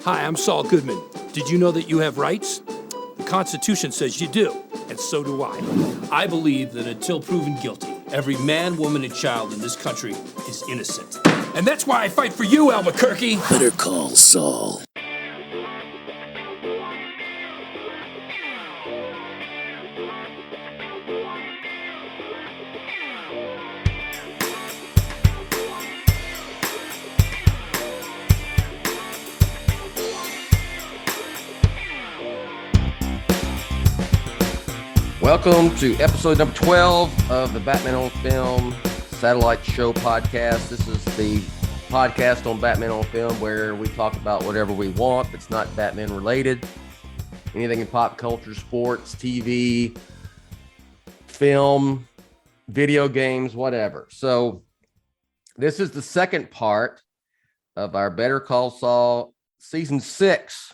Hi, I'm Saul Goodman. Did you know that you have rights? The Constitution says you do, and so do I. I believe that until proven guilty, every man, woman, and child in this country is innocent. And that's why I fight for you, Albuquerque. Better call Saul. Welcome to episode number 12 of the Batman on Film Satellite Show Podcast. This is the podcast on Batman on Film where we talk about whatever we want that's not Batman related. Anything in pop culture, sports, TV, film, video games, whatever. So this is the second part of our Better Call Saul Season 6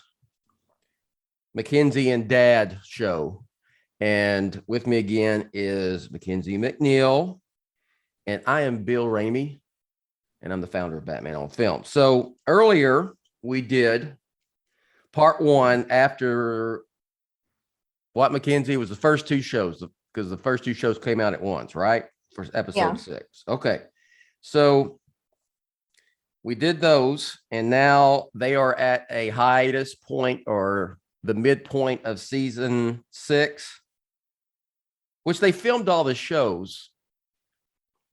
Makenzie and Dad show. And with me again is Makenzie McNeill, and I am Bill Ramey, and I'm the founder of Batman on Film. So earlier we did part one after what, Makenzie, was the first two shows, because the first two shows came out at once, right? For episode 6. Okay. So we did those, and now they are at a hiatus point or the midpoint of season 6. Which they filmed all the shows.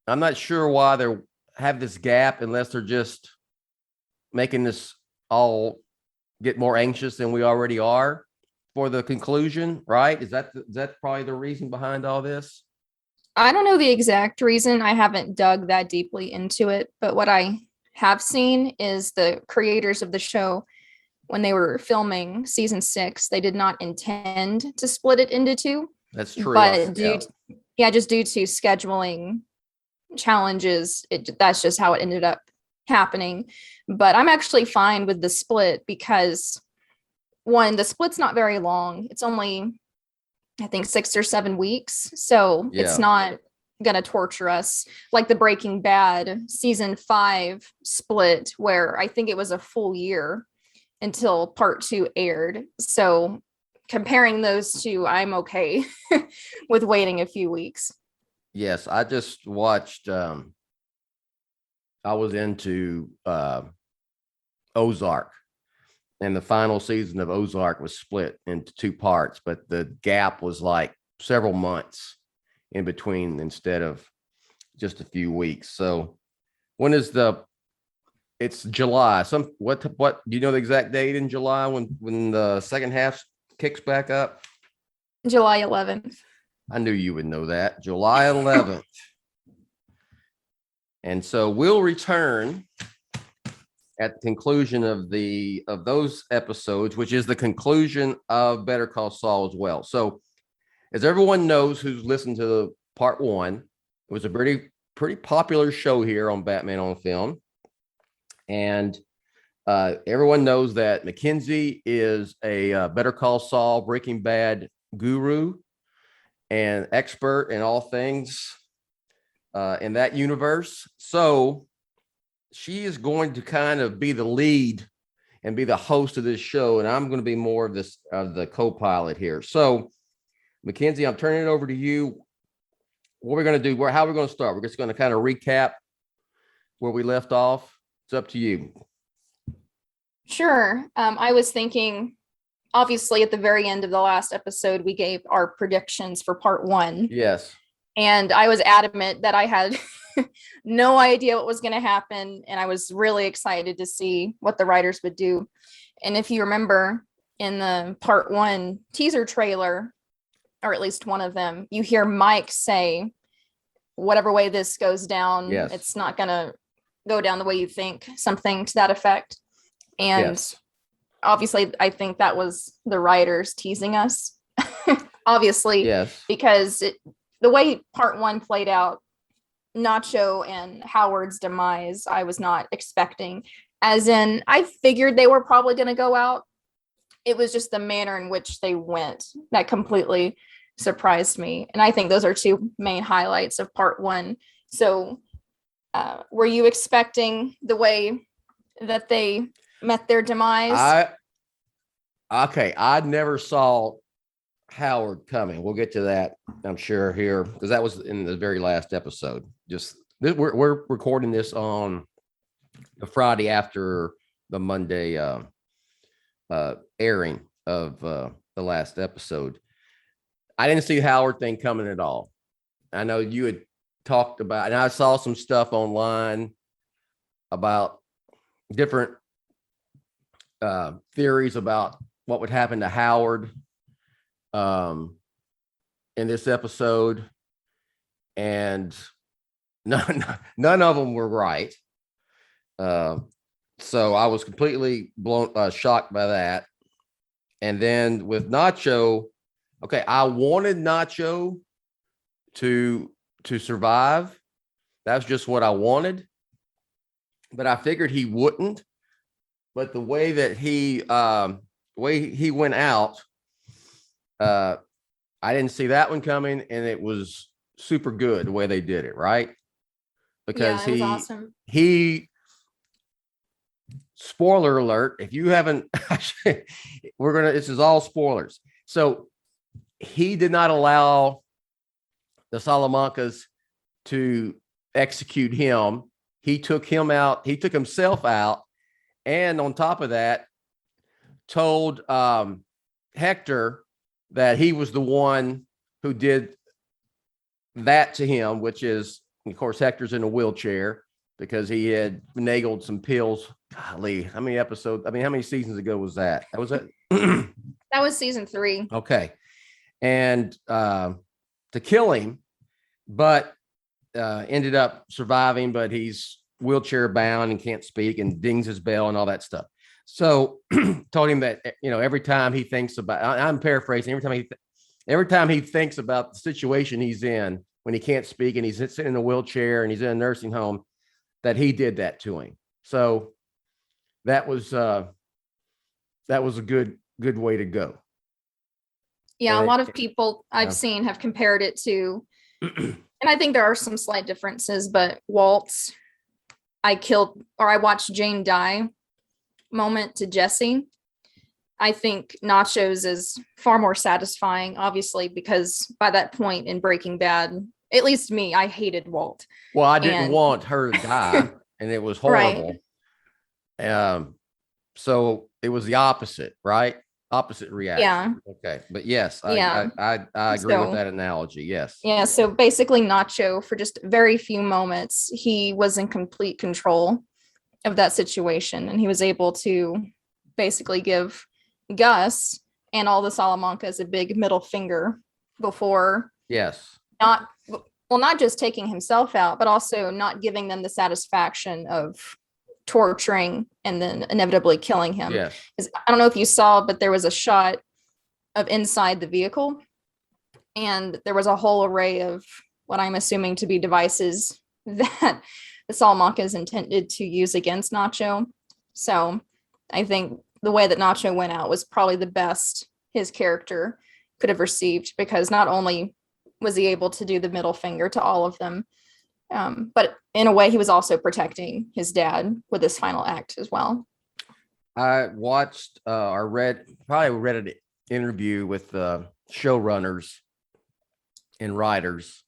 I'm not sure why they have this gap unless they're just making this all get more anxious than we already are for the conclusion, right? Is that probably the reason behind all this? I don't know the exact reason. I haven't dug that deeply into it, but what I have seen is the creators of the show, when they were filming season 6, they did not intend to split it into two. That's true. But just due to scheduling challenges, that's just how it ended up happening. But I'm actually fine with the split because, one, the split's not very long. It's only, I think, 6 or 7 weeks. So it's not going to torture us like the Breaking Bad season 5 split, where I think it was a full year until part 2 aired. So comparing those two, I'm okay with waiting a few weeks. Yes, I just watched, I was into Ozark, and the final season of Ozark was split into 2 parts, but the gap was like several months in between instead of just a few weeks. So when is it's July. What do you know the exact date in July when the second half kicks back up? July 11th. I knew you would know that. July 11th. And so we'll return at the conclusion of those episodes, which is the conclusion of Better Call Saul as well. So as everyone knows who's listened to part 1, it was a pretty popular show here on Batman on Film. And everyone knows that Makenzie is a Better Call Saul Breaking Bad guru and expert in all things in that universe. So she is going to kind of be the lead and be the host of this show, and I'm going to be more of the co-pilot here. So Makenzie, I'm turning it over to you. What we're going to do, how we're going to start. We're just going to kind of recap where we left off. It's up to you. Sure. I was thinking, obviously, at the very end of the last episode, we gave our predictions for part 1. Yes. And I was adamant that I had no idea what was going to happen. And I was really excited to see what the writers would do. And if you remember in the part 1 teaser trailer, or at least one of them, you hear Mike say, whatever way this goes down, it's not going to go down the way you think, something to that effect. And obviously, I think that was the writers teasing us, obviously, because the way part 1 played out, Nacho and Howard's demise, I was not expecting. As in, I figured they were probably going to go out. It was just the manner in which they went that completely surprised me. And I think those are 2 main highlights of part 1. So were you expecting the way that they met their demise. I never saw Howard coming. We'll get to that, I'm sure, here, because that was in the very last episode. We're recording this on the Friday after the Monday airing of the last episode. I didn't see Howard thing coming at all. I know you had talked about, and I saw some stuff online about different theories about what would happen to Howard in this episode, and none of them were right. So I was completely shocked by that. And then with Nacho, okay, I wanted Nacho to survive. That's just what I wanted, but I figured he wouldn't. But the way that he went out, I didn't see that one coming, and it was super good the way they did it, right? Because it was awesome. Spoiler alert, if you haven't, this is all spoilers. So he did not allow the Salamancas to execute him. He took him out. He took himself out. And on top of that, told Hector that he was the one who did that to him, which is, of course, Hector's in a wheelchair because he had finagled some pills. Golly, how many episodes? I mean, how many seasons ago was that? That was it. That was season 3. Okay. And to kill him, but ended up surviving, but he's wheelchair bound and can't speak and dings his bell and all that stuff. So told him that, every time he thinks about, I'm paraphrasing, every time he thinks about the situation he's in when he can't speak and he's sitting in a wheelchair and he's in a nursing home, that he did that to him. So that was a good way to go. Yeah, a lot of people I've seen have compared it to, and I think there are some slight differences, but Walt's I watched Jane die moment to Jesse. I think Nacho's is far more satisfying, obviously, because by that point in Breaking Bad, at least me, I hated Walt. Well, I didn't want her to die, and it was horrible. Right. So it was the opposite, right? Opposite reaction. Yeah. Okay. But yes, I agree with that analogy. Yes. Yeah. So basically Nacho, for just very few moments, he was in complete control of that situation. And he was able to basically give Gus and all the Salamancas a big middle finger before. Yes. Not just taking himself out, but also not giving them the satisfaction of torturing and then inevitably killing him. Yes. I don't know if you saw, but there was a shot of inside the vehicle, and there was a whole array of what I'm assuming to be devices that the Salamancas intended to use against Nacho. So I think the way that Nacho went out was probably the best his character could have received, because not only was he able to do the middle finger to all of them, but in a way, he was also protecting his dad with this final act as well. I watched or read an interview with showrunners and writers,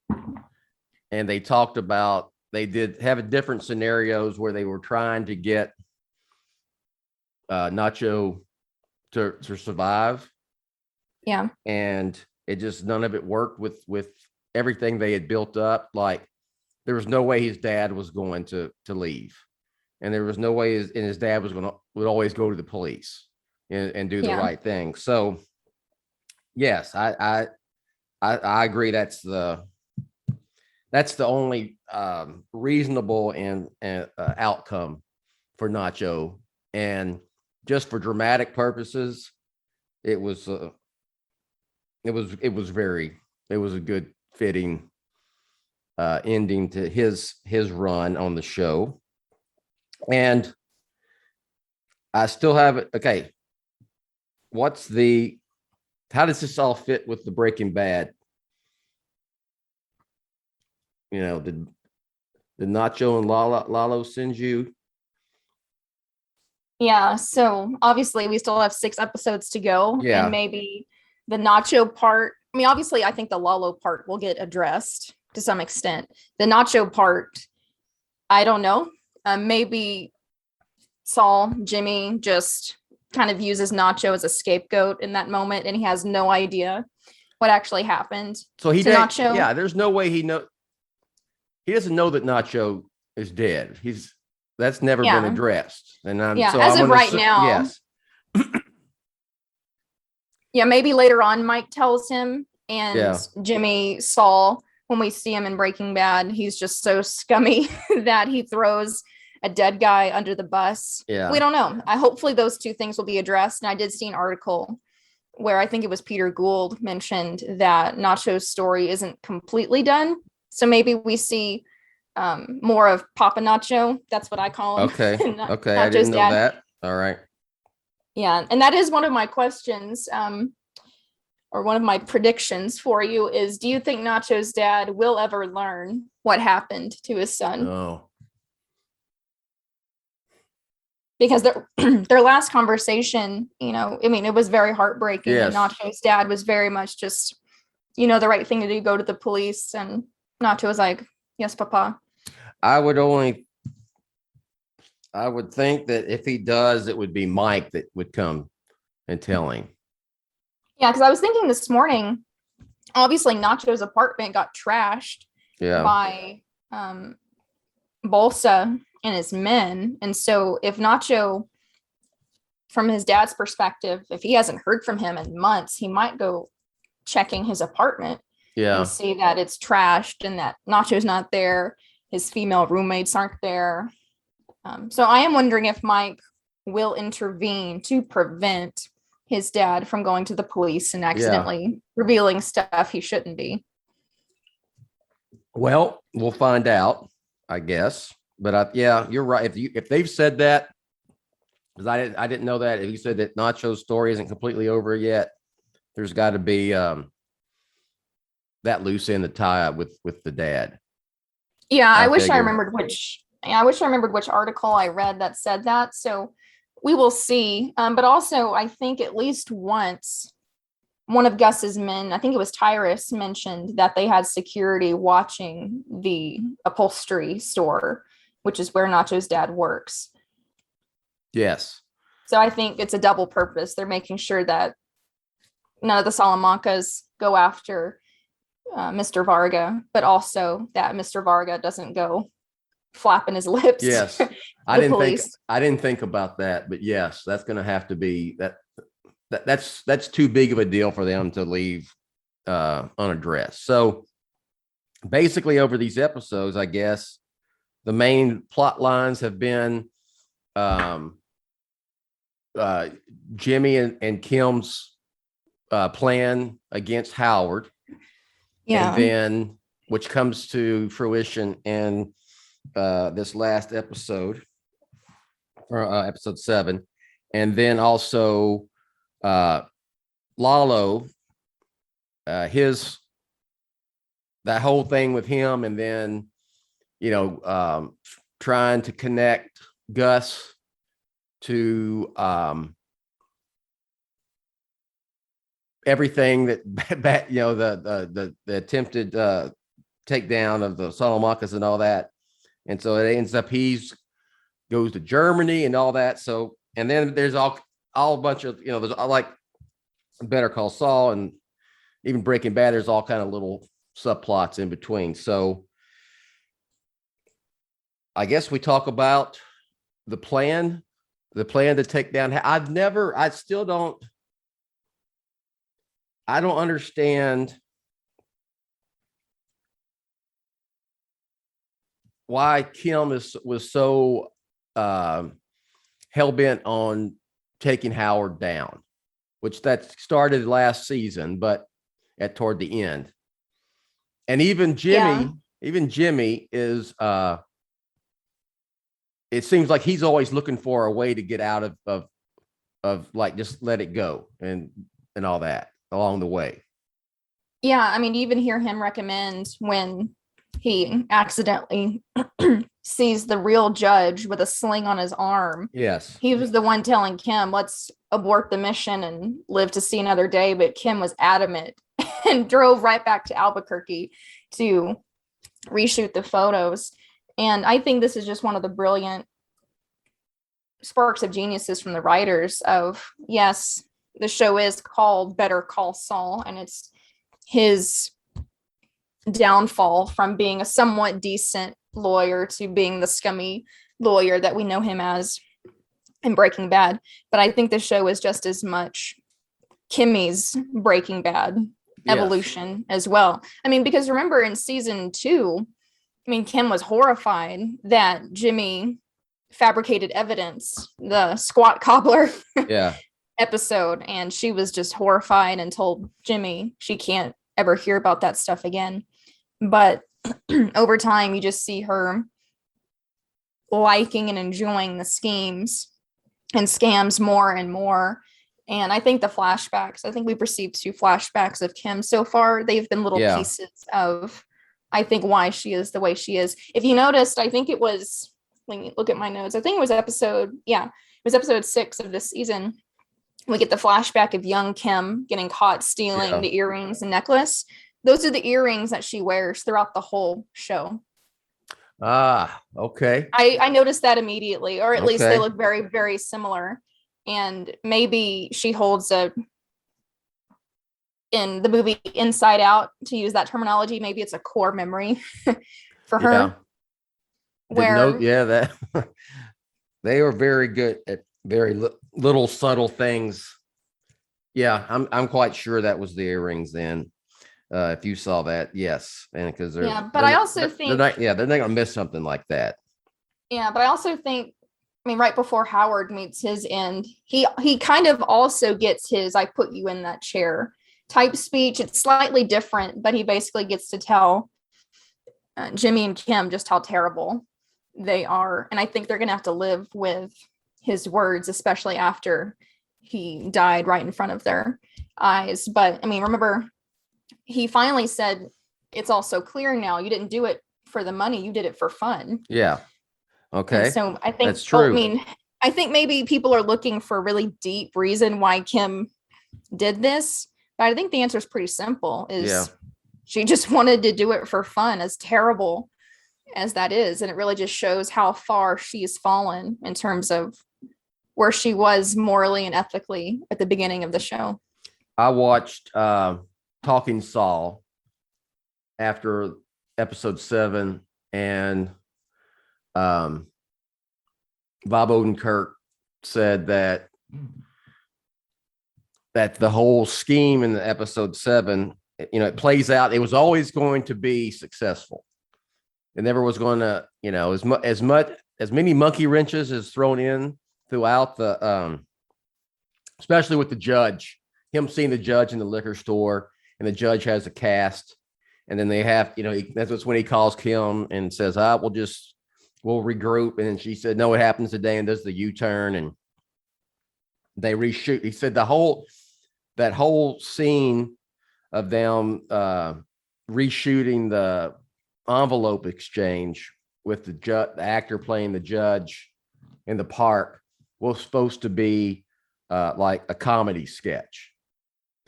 and they talked about they did have different scenarios where they were trying to get Nacho to survive. Yeah, and it just none of it worked with everything they had built up. Like, there was no way his dad was going to leave, and there was no way his dad would always go to the police and do the right thing. So yes, I agree. That's the only reasonable and outcome for Nacho, and just for dramatic purposes, it was a good fitting ending to his run on the show. And I still have it. Okay. How does this all fit with the Breaking Bad? Did Nacho and Lalo send you Yeah, so obviously we still have 6 episodes to go, Yeah. and maybe the nacho part. I mean, obviously, I think the Lalo part will get addressed to some extent. The nacho part, I don't know. Maybe Saul, Jimmy just kind of uses Nacho as a scapegoat in that moment, and he has no idea what actually happened So he to did. Nacho. Yeah, there's no way he doesn't know that Nacho is dead. That's never been Yeah. addressed. And As of right now. Yes. Yeah, maybe later on Mike tells him, and Yeah. Jimmy, Saul, when we see him in Breaking Bad, he's just so scummy that he throws a dead guy under the bus. Yeah. We don't know. Hopefully those two things will be addressed. And I did see an article where I think it was Peter Gould mentioned that Nacho's story isn't completely done. So maybe we see more of Papa Nacho. That's what I call him. Okay. Okay. I Nacho's didn't know dad. that. All right. Yeah. And that is one of my questions, or one of my predictions for you is, do you think Nacho's dad will ever learn what happened to his son? Oh. Because their last conversation, I mean, it was very heartbreaking. Yes. And Nacho's dad was very much just, the right thing to do, go to the police. And Nacho was like, yes, Papa. I would think that if he does, it would be Mike that would come and tell him. Yeah, because I was thinking this morning, obviously Nacho's apartment got trashed by Bolsa and his men. And so if Nacho, from his dad's perspective, if he hasn't heard from him in months, he might go checking his apartment and see that it's trashed and that Nacho's not there. His female roommates aren't there. So I am wondering if Mike will intervene to prevent his dad from going to the police and accidentally revealing stuff he shouldn't be. Well, we'll find out, I guess. But you're right. If they've said that, because I didn't know that. If you said that Nacho's story isn't completely over yet, there's got to be that loose end to tie up with the dad. Yeah, I wish I remembered which article I read that said that. So we will see. But also, I think at least once one of Gus's men, I think it was Tyrus, mentioned that they had security watching the upholstery store, which is where Nacho's dad works. Yes. So I think it's a double purpose. They're making sure that none of the Salamancas go after Mr. Varga, but also that Mr. Varga doesn't go flapping his lips. Yes. I didn't think about that, but yes, that's going to have to be that's too big of a deal for them to leave unaddressed. So basically over these episodes, I guess the main plot lines have been Jimmy and Kim's plan against Howard. Yeah. And then, which comes to fruition in this last episode, or episode 7. And then also Lalo, that whole thing with him, and then, trying to connect Gus to everything that the attempted takedown of the Salamancas and all that. And so it ends up goes to Germany and all that. So, and then there's all a bunch of, there's like Better Call Saul and even Breaking Bad. There's all kind of little subplots in between. So I guess we talk about the plan to take down. I don't understand why Kim was so hell-bent on taking Howard down, which that started last season, but toward the end. And even Jimmy is it seems like he's always looking for a way to get out of like, just let it go and all that along the way. Yeah, I mean, even hear him recommend when he accidentally sees the real judge with a sling on his arm. Yes. He was the one telling Kim, let's abort the mission and live to see another day. But Kim was adamant and drove right back to Albuquerque to reshoot the photos. And I think this is just one of the brilliant sparks of geniuses from the writers of, yes, the show is called Better Call Saul, and it's his downfall from being a somewhat decent lawyer to being the scummy lawyer that we know him as in Breaking Bad. But I think the show is just as much Kimmy's Breaking Bad evolution as well. I mean, because remember in season 2, I mean, Kim was horrified that Jimmy fabricated evidence, the squat cobbler episode, and she was just horrified and told Jimmy she can't ever hear about that stuff again. But over time, you just see her liking and enjoying the schemes and scams more and more. And I think the flashbacks, I think we've received 2 flashbacks of Kim so far. They've been little pieces of, I think, why she is the way she is. If you noticed, I think it was, let me look at my notes. I think it was episode 6 of this season. We get the flashback of young Kim getting caught stealing the earrings and necklace. Those are the earrings that she wears throughout the whole show. Ah, okay. I noticed that immediately, or at least they look very, very similar. And maybe she holds in the movie Inside Out, to use that terminology, maybe it's a core memory for her. That they are very good at very little subtle things. Yeah, I'm quite sure that was the earrings then. If you saw that, yes, and because but I also think they're not gonna miss something like that. Yeah, but I also think, I mean, right before Howard meets his end, he kind of also gets his "I put you in that chair" type speech. It's slightly different, but he basically gets to tell Jimmy and Kim just how terrible they are, and I think they're gonna have to live with his words, especially after he died right in front of their eyes. But I mean, remember, he finally said, "It's all so clear now. You didn't do it for the money. You did it for fun." Yeah. Okay. And so I think that's true. I mean, I think maybe people are looking for a really deep reason why Kim did this, but I think the answer is pretty simple. She just wanted to do it for fun, as terrible as that is. And it really just shows how far she's fallen in terms of where she was morally and ethically at the beginning of the show. I watched Talking Saul after episode 7, and Bob Odenkirk said that the whole scheme in the episode 7, it plays out. It was always going to be successful. It never was going to, as many monkey wrenches is thrown in throughout the, especially with the judge, him seeing the judge in the liquor store, and the judge has a cast, and then they have, that's when he calls Kim and says, we'll regroup. And then she said, no, it happens today, and does the U-turn, and they reshoot. He said that whole scene of them reshooting the envelope exchange with the actor playing the judge in the park was supposed to be like a comedy sketch.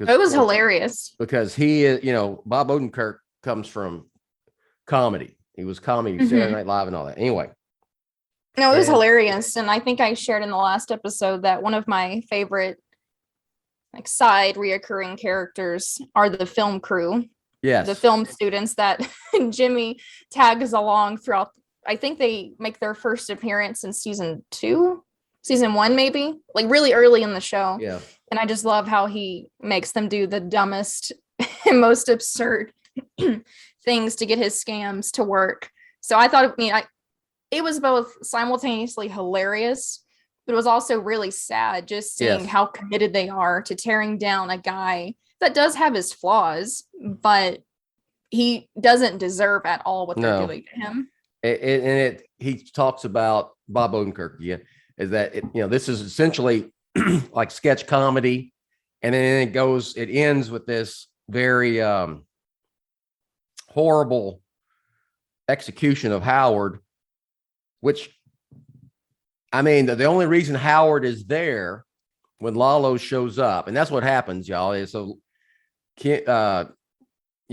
It was hilarious because he is, Bob Odenkirk comes from comedy. He was comedy, Saturday Night Live and all that. Anyway. No, it was hilarious. And I think I shared in the last episode that one of my favorite side reoccurring characters are the film crew. Yes. The film students that Jimmy tags along throughout. I think they make their first appearance in season 1, maybe, like really early in the show. Yeah. And I just love how he makes them do the dumbest and most absurd things to get his scams to work. So I thought, it was both simultaneously hilarious, but it was also really sad just seeing how committed they are to tearing down a guy that does have his flaws, but he doesn't deserve at all what they're doing to him. He talks about Bob Odenkirk, is that this is essentially like sketch comedy, and then it ends with this very horrible execution of Howard, which, I mean, the only reason Howard is there when Lalo shows up, and that's what happens, y'all, is so you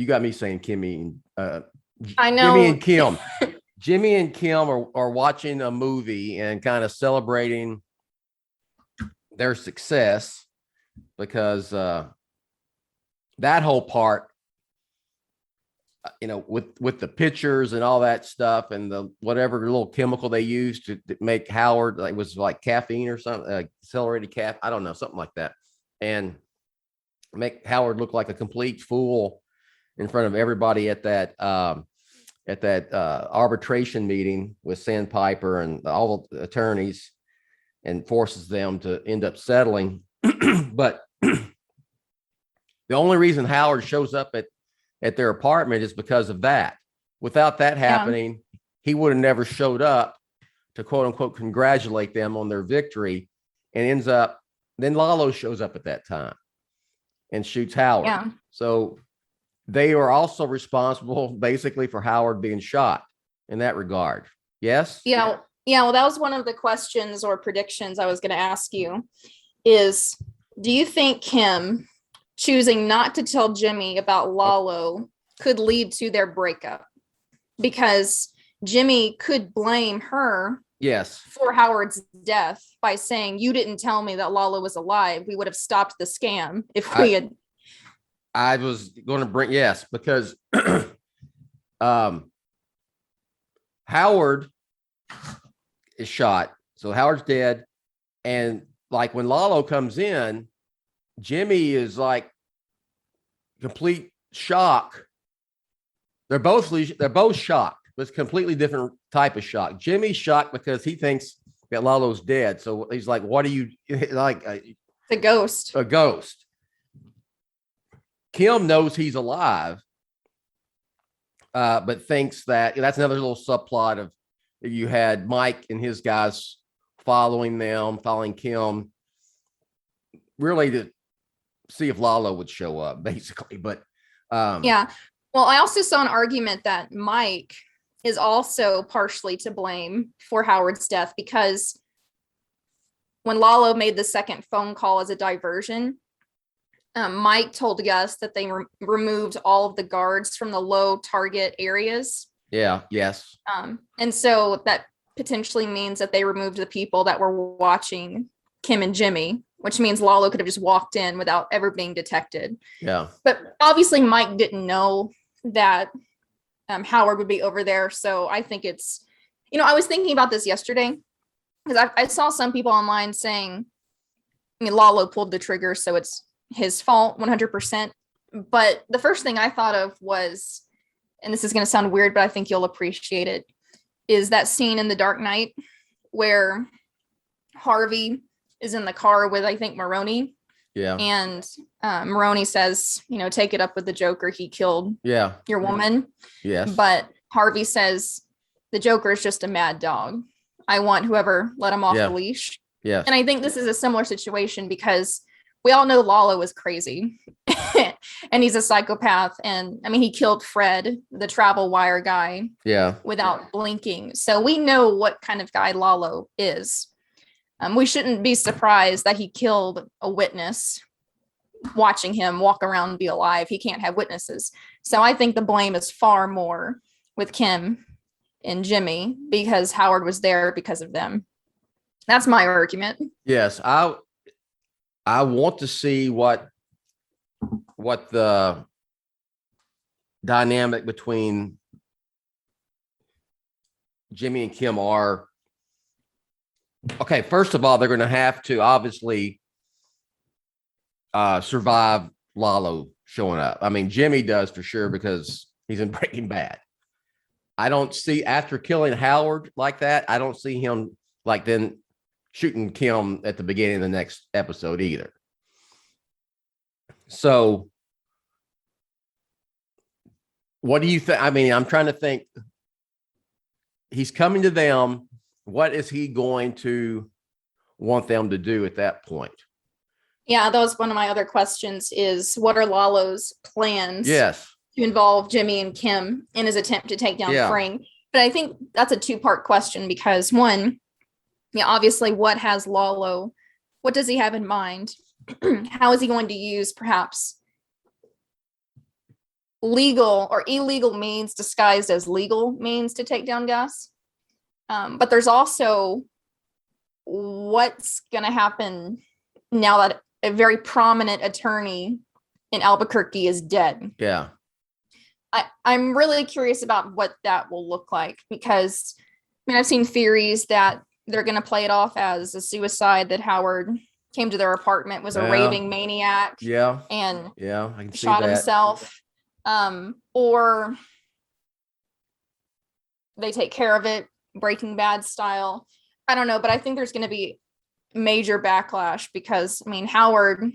got me saying Kimmy and I know. Jimmy and Kim. Jimmy and Kim are watching a movie and kind of celebrating their success because that whole part, with the pictures and all that stuff and the whatever little chemical they used to make Howard, like, was like caffeine or something, accelerated caffeine, I don't know, something like that, and make Howard look like a complete fool in front of everybody at that arbitration meeting with Sandpiper and all the attorneys, and forces them to end up settling. But the only reason Howard shows up at their apartment is because of that. Without that happening, he would have never showed up to quote unquote congratulate them on their victory, and then Lalo shows up at that time and shoots Howard. Yeah. So they are also responsible basically for Howard being shot in that regard. Yes? Yeah. Yeah. Well, that was one of the questions or predictions I was going to ask you is, do you think Kim choosing not to tell Jimmy about Lalo could lead to their breakup? Because Jimmy could blame her Yes. for Howard's death by saying, you didn't tell me that Lalo was alive. We would have stopped the scam if we had. I was going to bring, yes, because Howard is shot. So Howard's dead. And like when Lalo comes in, Jimmy is like complete shock. They're both shocked. It's a completely different type of shock. Jimmy's shocked because he thinks that Lalo's dead. So he's like, what are you like? The ghost. A ghost. Kim knows he's alive, but thinks that that's another little subplot of you had Mike and his guys following Kim, really to see if Lalo would show up, basically. But yeah. Well, I also saw an argument that Mike is also partially to blame for Howard's death, because when Lalo made the second phone call as a diversion, Mike told Gus that they removed all of the guards from the low target areas. Yeah. Yes. And so that potentially means that they removed the people that were watching Kim and Jimmy, which means Lalo could have just walked in without ever being detected. Yeah. But obviously Mike didn't know that Howard would be over there. So I think it's, I was thinking about this yesterday because I saw some people online saying, Lalo pulled the trigger, so it's his fault 100%. But the first thing I thought of was, and this is going to sound weird, but I think you'll appreciate it, is that scene in The Dark Knight where Harvey is in the car with, I think, Maroney. Yeah. And Maroney says, take it up with the Joker. He killed your woman. Yes. But Harvey says, the Joker is just a mad dog. I want whoever let him off the leash. Yes. And I think this is a similar situation because we all know Lalo is crazy and he's a psychopath. And I mean, he killed Fred, the travel wire guy, without blinking. So we know what kind of guy Lalo is. We shouldn't be surprised that he killed a witness watching him walk around and be alive. He can't have witnesses. So I think the blame is far more with Kim and Jimmy because Howard was there because of them. That's my argument. Yes. I want to see what the dynamic between Jimmy and Kim are. Okay, first of all, they're going to have to obviously survive Lalo showing up. I mean, Jimmy does for sure because he's in Breaking Bad. I don't see, after killing Howard like that, I don't see him like then shooting Kim at the beginning of the next episode either. So what do you think? I mean, I'm trying to think. He's coming to them. What is he going to want them to do at that point? Yeah, that was one of my other questions is what are Lalo's plans? Yes. to involve Jimmy and Kim in his attempt to take down Frank. But I think that's a two-part question because one, obviously what has Lalo, what does he have in mind? How is he going to use perhaps legal or illegal means disguised as legal means to take down Gus? But there's also what's going to happen now that a very prominent attorney in Albuquerque is dead. Yeah. I'm really curious about what that will look like because I've seen theories that they're going to play it off as a suicide, that Howard came to their apartment, was a raving maniac. Yeah. And I can see shot that. himself. Or they take care of it, Breaking Bad style. I don't know, but I think there's going to be major backlash because, Howard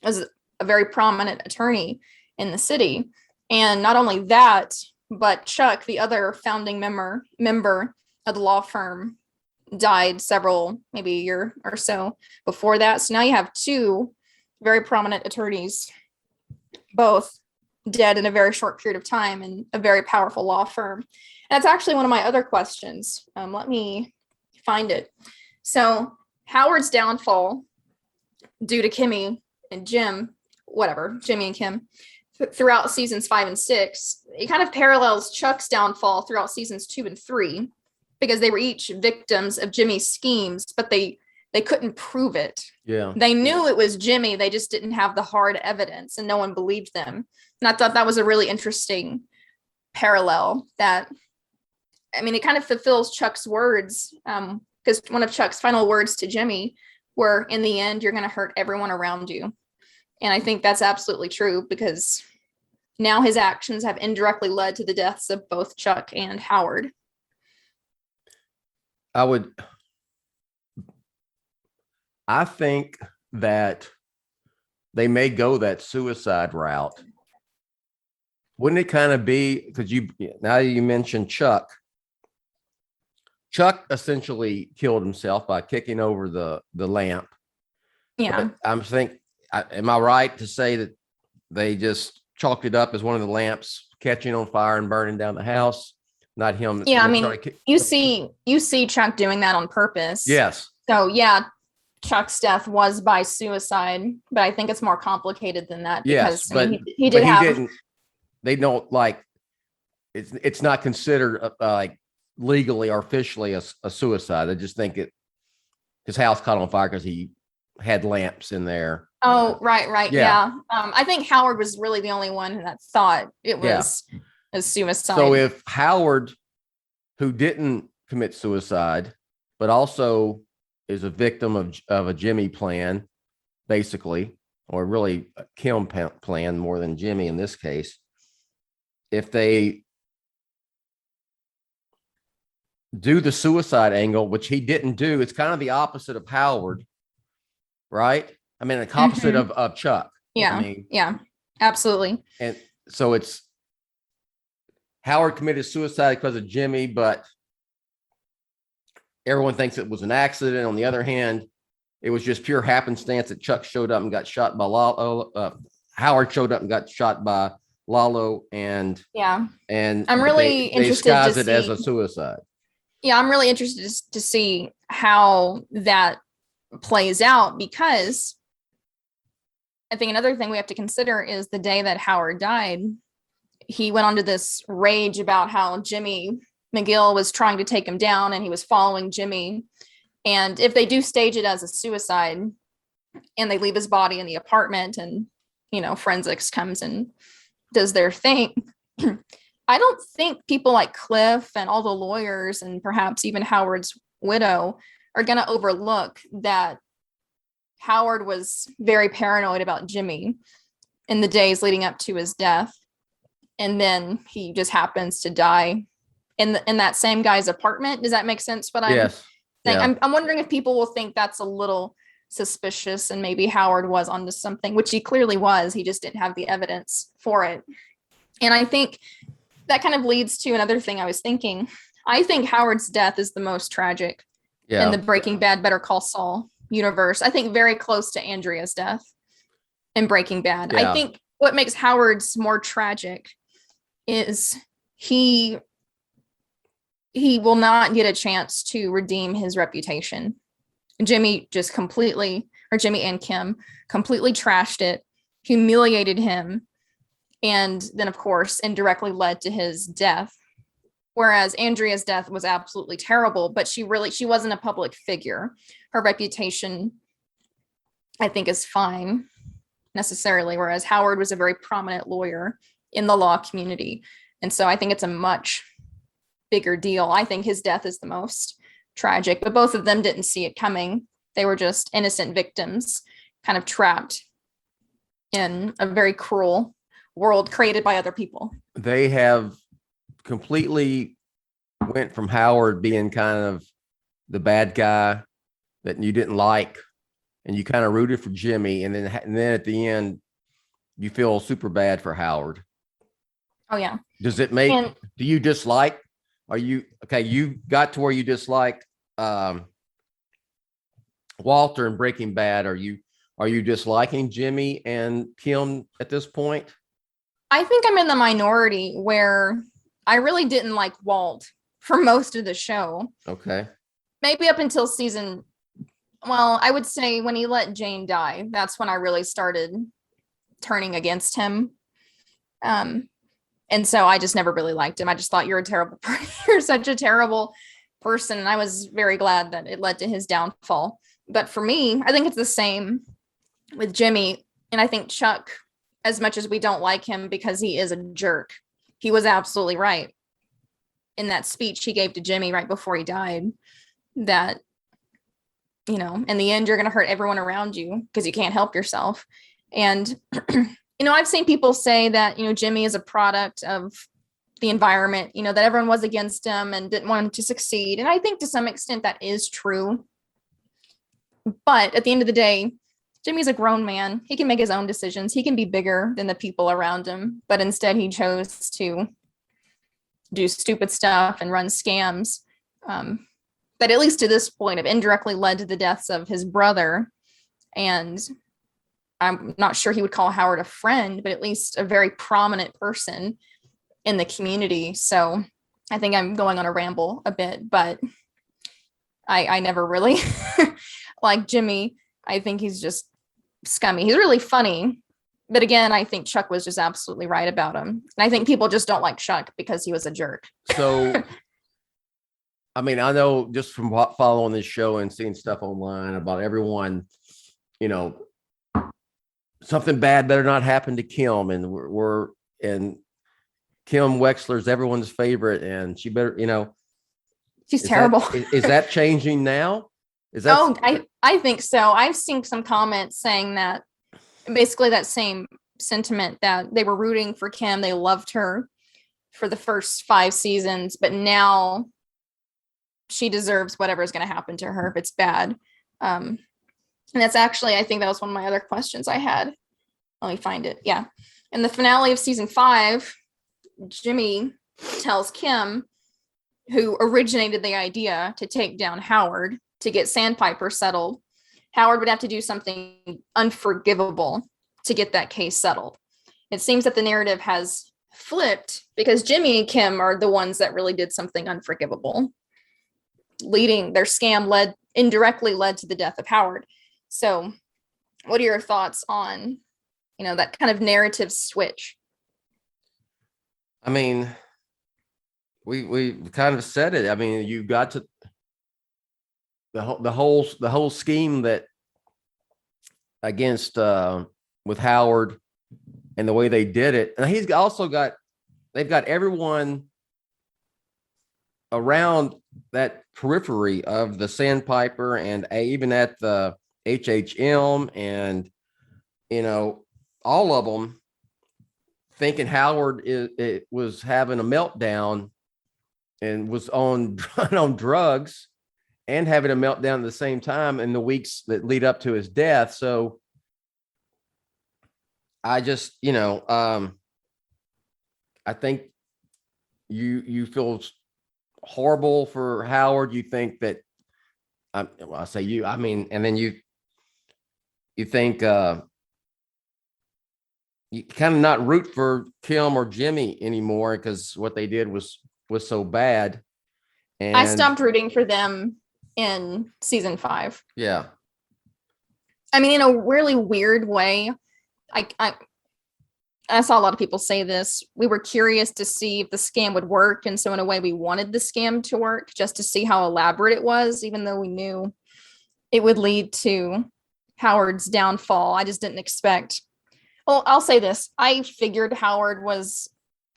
was a very prominent attorney in the city. And not only that, but Chuck, the other founding member of the law firm, died maybe a year or so before that. So now you have two very prominent attorneys, both dead in a very short period of time in a very powerful law firm. And that's actually one of my other questions. Let me find it. So Howard's downfall due to Jimmy and Kim, throughout seasons 5 and 6, it kind of parallels Chuck's downfall throughout seasons 2 and 3, because they were each victims of Jimmy's schemes, but they couldn't prove it. Yeah. They knew it was Jimmy. They just didn't have the hard evidence and no one believed them. And I thought that was a really interesting parallel that, it kind of fulfills Chuck's words. Because one of Chuck's final words to Jimmy were, in the end, you're going to hurt everyone around you. And I think that's absolutely true because now his actions have indirectly led to the deaths of both Chuck and Howard. I think that they may go that suicide route. Wouldn't it kind of be, because now you mentioned Chuck essentially killed himself by kicking over the lamp. Yeah. But am I right to say that they just chalked it up as one of the lamps catching on fire and burning down the house? Not him. Yeah, you see Chuck doing that on purpose. Yes. So yeah, Chuck's death was by suicide, but I think it's more complicated than that. Yes, because, he didn't. They don't it's not considered like legally or officially a suicide. I just think his house caught on fire because he had lamps in there. Oh, right. Yeah. I think Howard was really the only one that thought it was a suicide. So if Howard, who didn't commit suicide, but also is a victim of a Jimmy plan, basically, or really a Kim plan more than Jimmy in this case, if they do the suicide angle, which he didn't do, it's kind of the opposite of Howard, right? The opposite of Chuck. Yeah. Yeah, absolutely. And so it's Howard committed suicide because of Jimmy, but everyone thinks it was an accident. On the other hand, it was just pure happenstance that Chuck showed up and got shot by Lalo. Howard showed up and got shot by Lalo, and I'm really interested to disguise see it as a suicide. Yeah, I'm really interested to see how that plays out, because I think another thing we have to consider is the day that Howard died, he went on to this rage about how Jimmy McGill was trying to take him down and he was following Jimmy. And if they do stage it as a suicide and they leave his body in the apartment and, forensics comes and does their thing, I don't think people like Cliff and all the lawyers and perhaps even Howard's widow are going to overlook that Howard was very paranoid about Jimmy in the days leading up to his death. And then he just happens to die in that same guy's apartment. Does that make sense? What I'm yes. saying? Yeah. I'm wondering if people will think that's a little suspicious and maybe Howard was onto something, which he clearly was. He just didn't have the evidence for it. And I think that kind of leads to another thing I was thinking. I think Howard's death is the most tragic in the Breaking Bad, Better Call Saul universe. I think very close to Andrea's death in Breaking Bad. Yeah. I think what makes Howard's more tragic is he will not get a chance to redeem his reputation. Jimmy and Kim completely trashed it, humiliated him, and then of course indirectly led to his death. Whereas Andrea's death was absolutely terrible, but she wasn't a public figure. Her reputation, I think, is fine necessarily, whereas Howard was a very prominent lawyer in the law community. And so I think it's a much bigger deal. I think his death is the most tragic, but both of them didn't see it coming. They were just innocent victims, kind of trapped in a very cruel world created by other people. They have completely went from Howard being kind of the bad guy that you didn't like, and you kind of rooted for Jimmy, and then at the end you feel super bad for Howard. Oh yeah. Does it make do you dislike? Are you okay? You got to where you dislike Walter in Breaking Bad. Are you disliking Jimmy and Kim at this point? I think I'm in the minority where I really didn't like Walt for most of the show. Okay. Maybe up until I would say when he let Jane die, that's when I really started turning against him. And so I just never really liked him. I just thought you're such a terrible person. And I was very glad that it led to his downfall. But for me, I think it's the same with Jimmy. And I think Chuck, as much as we don't like him because he is a jerk, he was absolutely right in that speech he gave to Jimmy right before he died, that, in the end, you're going to hurt everyone around you because you can't help yourself. And, I've seen people say that, Jimmy is a product of the environment, that everyone was against him and didn't want him to succeed. And I think to some extent that is true. But at the end of the day, Jimmy's a grown man. He can make his own decisions. He can be bigger than the people around him. But instead, he chose to do stupid stuff and run scams that, at least to this point, have indirectly led to the deaths of his brother. And I'm not sure he would call Howard a friend, but at least a very prominent person in the community. So I think I'm going on a ramble a bit, but I never really like Jimmy. I think he's just scummy. He's really funny. But again, I think Chuck was just absolutely right about him. And I think people just don't like Chuck because he was a jerk. So, I mean, I know just from following this show and seeing stuff online about everyone, something bad better not happen to Kim. And and Kim Wexler's everyone's favorite. And she better, she's terrible. Is that changing now? Is that? I think so. I've seen some comments saying that basically that same sentiment, that they were rooting for Kim. They loved her for the first 5 seasons, but now she deserves whatever's going to happen to her if it's bad. And that's actually, I think that was one of my other questions I had. Let me find it. Yeah. In the finale of season 5, Jimmy tells Kim, who originated the idea to take down Howard to get Sandpiper settled, Howard would have to do something unforgivable to get that case settled. It seems that the narrative has flipped because Jimmy and Kim are the ones that really did something unforgivable. Their scam indirectly led to the death of Howard. So what are your thoughts on, that kind of narrative switch? I mean, we kind of said it. I mean, you got to the whole scheme that against with Howard and the way they did it. And they've got everyone around that periphery of the Sandpiper and even at the HHM and, all of them thinking Howard was having a meltdown and was on drugs and having a meltdown at the same time in the weeks that lead up to his death. So I just, I think you feel horrible for Howard. You think that, I say you, I mean, and then you think you kind of not root for Kim or Jimmy anymore because what they did was so bad. And I stopped rooting for them in season 5. Yeah. I mean, in a really weird way, I saw a lot of people say this. We were curious to see if the scam would work. And so in a way, we wanted the scam to work just to see how elaborate it was, even though we knew it would lead to Howard's downfall. I just didn't expect. Well, I'll say this. I figured Howard was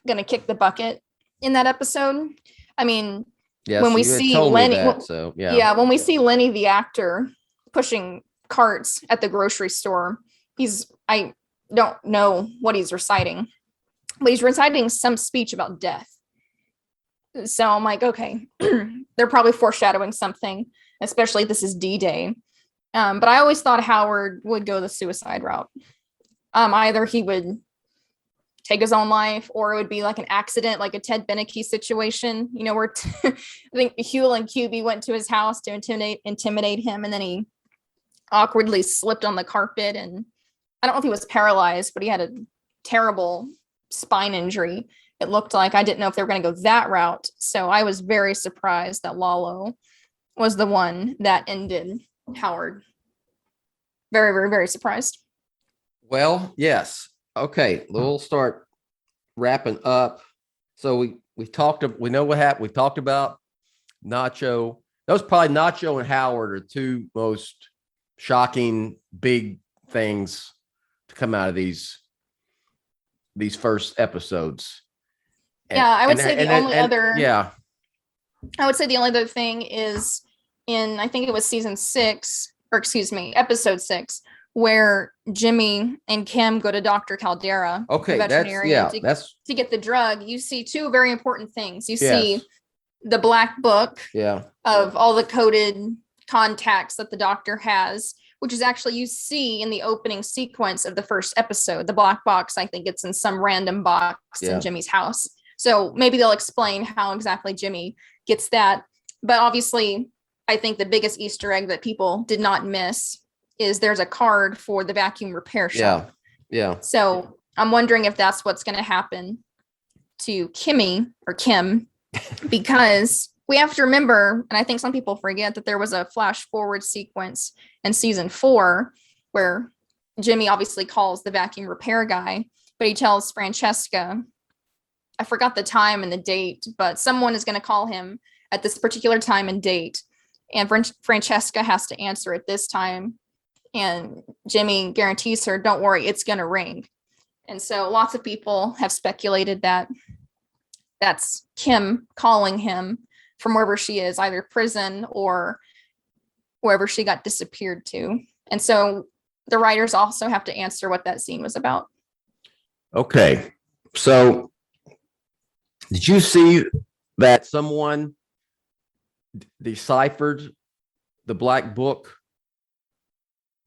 going to kick the bucket in that episode. I mean, yes, when we you had see told me Lenny, that, so yeah, when we see Lenny, the actor, pushing carts at the grocery store, I don't know what he's reciting, but he's reciting some speech about death. So I'm like, okay, they're probably foreshadowing something, especially this is D-Day. But I always thought Howard would go the suicide route. Either he would take his own life, or it would be like an accident, like a Ted Beneke situation, where I think Huel and QB went to his house to intimidate him, and then he awkwardly slipped on the carpet, and I don't know if he was paralyzed, but he had a terrible spine injury. It looked like. I didn't know if they were going to go that route. So I was very surprised that Lalo was the one that ended Howard. Very, very, very surprised. Well, yes. Okay, we'll start wrapping up. So we know what happened. We talked about Nacho. That was probably Nacho and Howard are two most shocking big things to come out of these first episodes. Yeah, I would say the only other thing is in, I think it was episode 6, where Jimmy and Kim go to Dr. Caldera, okay, the veterinarian, to get the drug. You see two very important things. You see the black book of all the coded contacts that the doctor has, which is actually, you see in the opening sequence of the first episode, the black box. I think it's in some random box in Jimmy's house. So maybe they'll explain how exactly Jimmy gets that. But obviously, I think the biggest Easter egg that people did not miss is there's a card for the vacuum repair shop. Yeah. So I'm wondering if that's what's going to happen to Kim, because we have to remember, and I think some people forget, that there was a flash forward sequence in season 4 where Jimmy obviously calls the vacuum repair guy, but he tells Francesca, I forgot the time and the date, but someone is going to call him at this particular time and date. And Francesca has to answer at this time. And Jimmy guarantees her, don't worry, it's going to ring. And so lots of people have speculated that that's Kim calling him from wherever she is, either prison or wherever she got disappeared to. And so the writers also have to answer what that scene was about. Okay. So did you see that someone deciphered the black book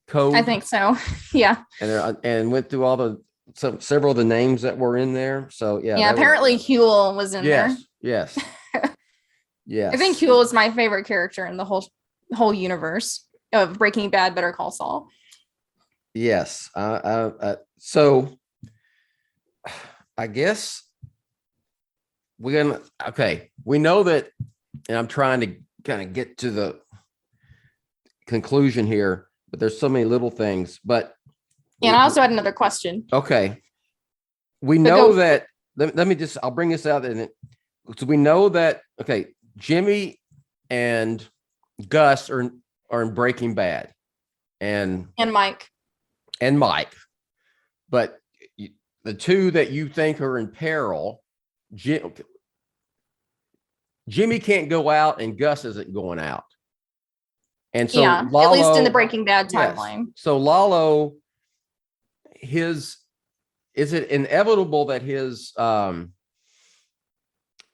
code? I think so. Yeah. And went through all several of the names that were in there. So yeah. Apparently Huel was in there. Yes. Yes. I think Huel is my favorite character in the whole universe of Breaking Bad, Better Call Saul. Yes. So I guess we know that, and I'm trying to kind of get to the conclusion here, but there's so many little things. But and I also had another question. Okay. We know that, I'll bring this out. So we know that, okay, Jimmy and Gus are in Breaking Bad. And Mike. But the two that you think are in peril, Jimmy can't go out and Gus isn't going out. And so Lalo, at least in the Breaking Bad timeline. Yes. So Lalo, is it inevitable that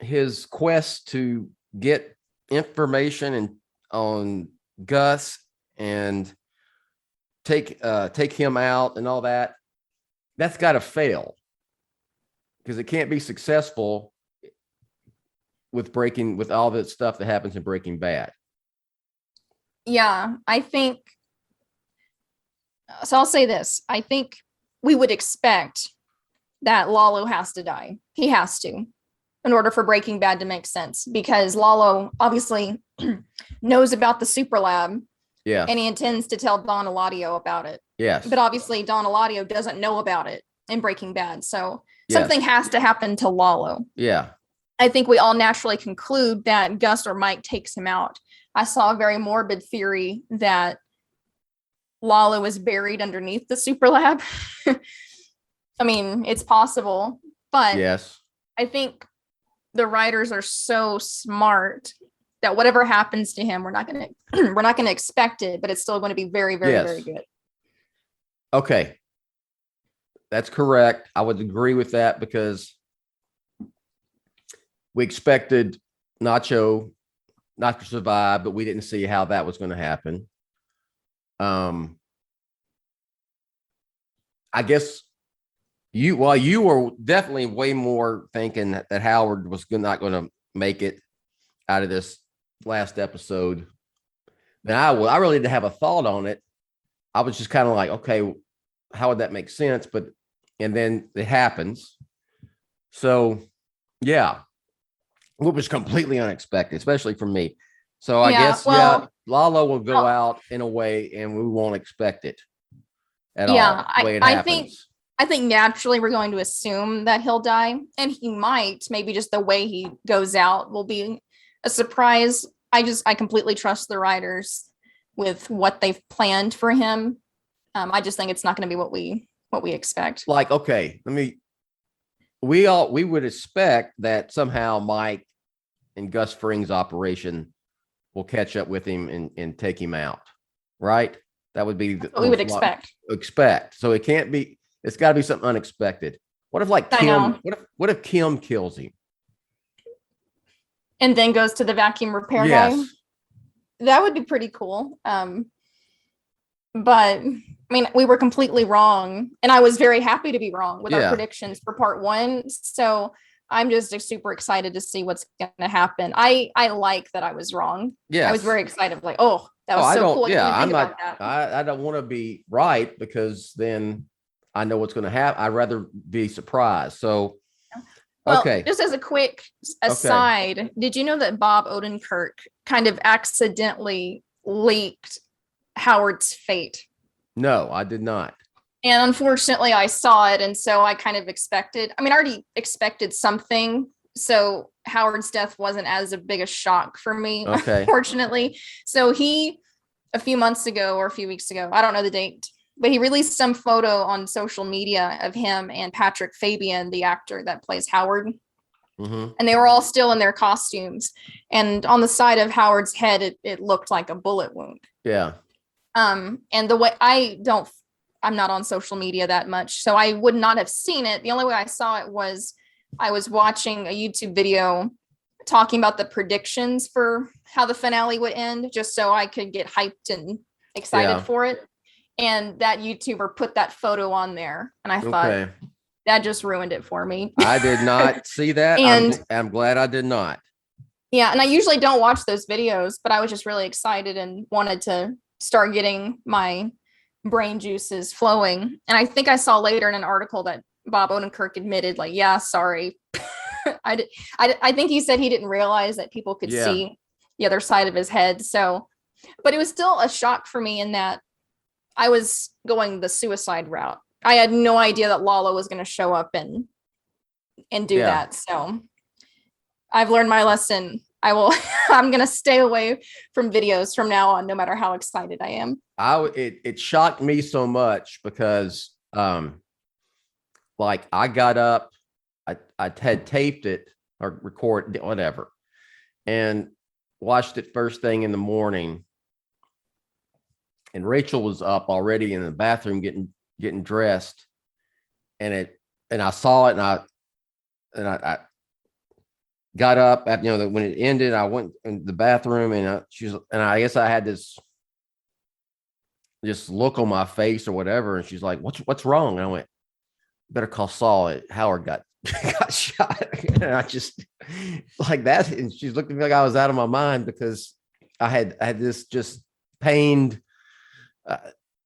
his quest to get information on Gus and take him out and all that's got to fail, because it can't be successful with all the stuff that happens in Breaking Bad. Yeah, I think so. I'll say this. I think we would expect that Lalo has to die. He has to, in order for Breaking Bad to make sense, because Lalo obviously knows about the super lab. Yeah. And he intends to tell Don Eladio about it. Yes. But obviously Don Eladio doesn't know about it in Breaking Bad. So Yes. something has to happen to Lalo. Yeah. I think we all naturally conclude that Gus or Mike takes him out. I saw a very morbid theory that Lalo is buried underneath the super lab. I mean, it's possible, but Yes. I think the writers are so smart that whatever happens to him, we're not going to expect it, but it's still going to be very, very, Yes. very good. Okay. That's correct. I would agree with that because we expected Nacho not to survive, but we didn't see how that was going to happen. I guess you were definitely way more thinking that Howard was not going to make it out of this last episode than I would. I really didn't have a thought on it. I was just kind of like, okay, how would that make sense? And then it happens. So yeah, it was completely unexpected, especially for me. So I guess, Lalo will go out in a way and we won't expect it at all. The way it happens. I think naturally we're going to assume that he'll die, and he might, maybe just the way he goes out will be a surprise. I completely trust the writers with what they've planned for him. I just think it's not going to be what we expect. Like, okay, we would expect that somehow Mike and Gus Fring's operation will catch up with him and take him out, right? That would be what we would expect. So it's got to be something unexpected. What if Kim? What if Kim kills him and then goes to the vacuum repair guy? That would be pretty cool. But I mean, we were completely wrong, and I was very happy to be wrong with our predictions for part 1. So I'm just super excited to see what's going to happen. I like that I was wrong. Yeah, I was very excited. Like, oh, that was so cool. Yeah, I'm not. I don't want to be right because then I know what's going to happen. I'd rather be surprised. So, well, okay. Just as a quick aside, did you know that Bob Odenkirk kind of accidentally leaked Howard's fate? No, I did not. And unfortunately, I saw it. And so I kind of expected, I already expected something. So Howard's death wasn't as a big a shock for me, unfortunately. So a few months ago or a few weeks ago, I don't know the date, but he released some photo on social media of him and Patrick Fabian, the actor that plays Howard. Mm-hmm. And they were all still in their costumes. And on the side of Howard's head, it looked like a bullet wound. Yeah. And the way I'm not on social media that much, so I would not have seen it. The only way I saw it was I was watching a YouTube video talking about the predictions for how the finale would end, just so I could get hyped and excited for it. And that YouTuber put that photo on there, and I thought that just ruined it for me. I did not see that. And I'm glad I did not. Yeah, and I usually don't watch those videos, but I was just really excited and wanted to start getting my brain juices flowing. And I think I saw later in an article that Bob Odenkirk admitted, like, yeah, sorry. I think he said he didn't realize that people could see the other side of his head. So, but it was still a shock for me in that I was going the suicide route. I had no idea that Lalo was going to show up and do that. So I've learned my lesson. I'm going to stay away from videos from now on, no matter how excited I am. It shocked me so much because, like, I got up, I had taped it or recorded whatever, and watched it first thing in the morning. And Rachel was up already in the bathroom getting dressed, and I saw it, and I got up at, when it ended, I went in the bathroom, and I guess I had this look on my face or whatever. And she's like, what's wrong? And I went, better call Saul. Howard got shot. And I just like that. And she's looking like I was out of my mind because I had this just pained,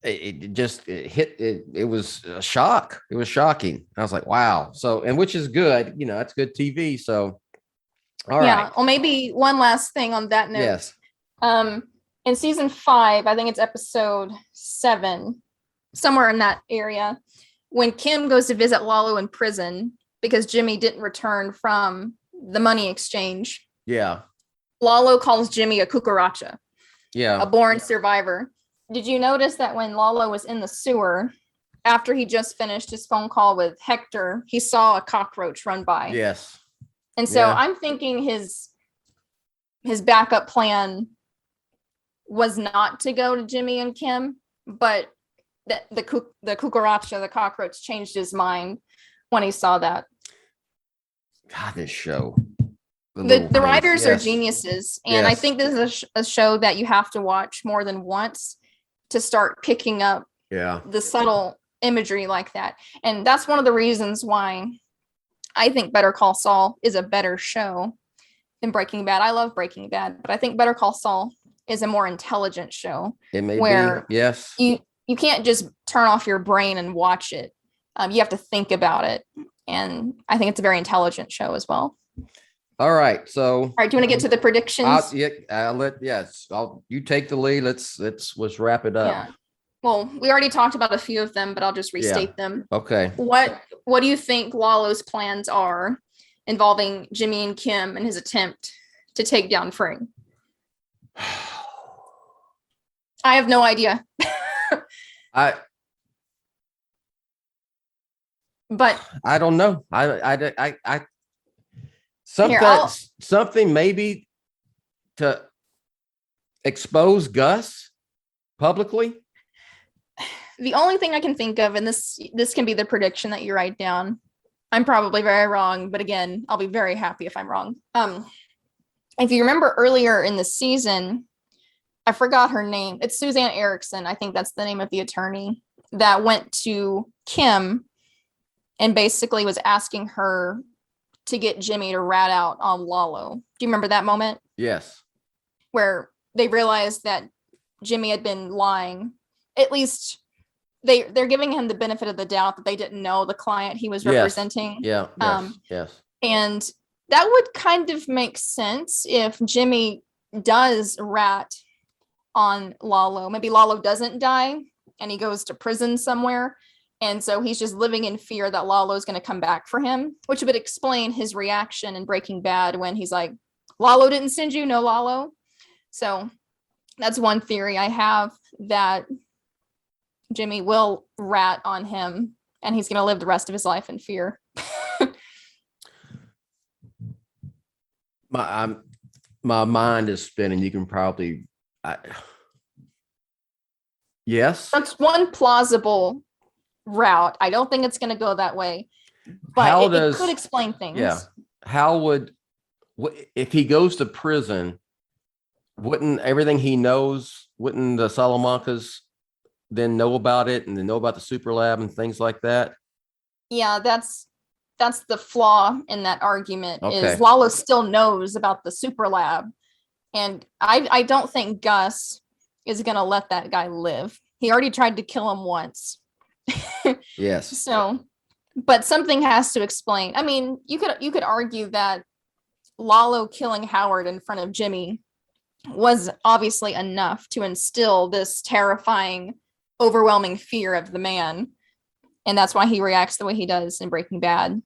it hit it. It was a shock. It was shocking. I was like, wow. So, and which is good, it's good TV. So, all right. Well, maybe one last thing on that note. Yes. In season 5, I think it's episode 7, somewhere in that area, when Kim goes to visit Lalo in prison because Jimmy didn't return from the money exchange. Yeah. Lalo calls Jimmy a cucaracha, Yeah. a born survivor. Did you notice that when Lalo was in the sewer, after he just finished his phone call with Hector, he saw a cockroach run by? Yes. And so I'm thinking his backup plan was not to go to Jimmy and Kim, but the cucaracha, the cockroach, changed his mind when he saw that. God, this show. The writers are geniuses. And I think this is a show that you have to watch more than once to start picking up the subtle imagery like that. And that's one of the reasons why I think Better Call Saul is a better show than Breaking Bad. I love Breaking Bad, but I think Better Call Saul is a more intelligent show. It may where be. Yes. You can't just turn off your brain and watch it. You have to think about it. And I think it's a very intelligent show as well. All right. So, all right. Do you want to get to the predictions? You take the lead. Let's wrap it up. Yeah. Well, we already talked about a few of them, but I'll just restate them. Okay. What do you think Lalo's plans are involving Jimmy and Kim and his attempt to take down Frank? I have no idea. But I don't know. Something maybe to expose Gus publicly. The only thing I can think of, and this can be the prediction that you write down. I'm probably very wrong, but again, I'll be very happy if I'm wrong. If you remember earlier in the season, I forgot her name. It's Suzanne Erickson. I think that's the name of the attorney that went to Kim and basically was asking her to get Jimmy to rat out on Lalo. Do you remember that moment? Yes. Where they realized that Jimmy had been lying. At least they're giving him the benefit of the doubt that they didn't know the client he was representing. Yeah. Yes. And that would kind of make sense if Jimmy does rat on Lalo. Maybe Lalo doesn't die and he goes to prison somewhere. And so he's just living in fear that Lalo's going to come back for him, which would explain his reaction in Breaking Bad when he's like, Lalo didn't send you, no Lalo. So that's one theory I have, that Jimmy will rat on him and he's going to live the rest of his life in fear. My mind is spinning. You can probably, yes. That's one plausible route. I don't think it's going to go that way, but it could explain things. Yeah. If he goes to prison, wouldn't everything he knows, wouldn't the Salamancas then know about it and then know about the super lab and things like that? Yeah, that's the flaw in that argument. Okay. Is Lalo still knows about the super lab, and I don't think Gus is going to let that guy live. He already tried to kill him once. Yes. So, but something has to explain. I mean, you could argue that Lalo killing Howard in front of Jimmy was obviously enough to instill this terrifying, overwhelming fear of the man. And that's why he reacts the way he does in Breaking Bad.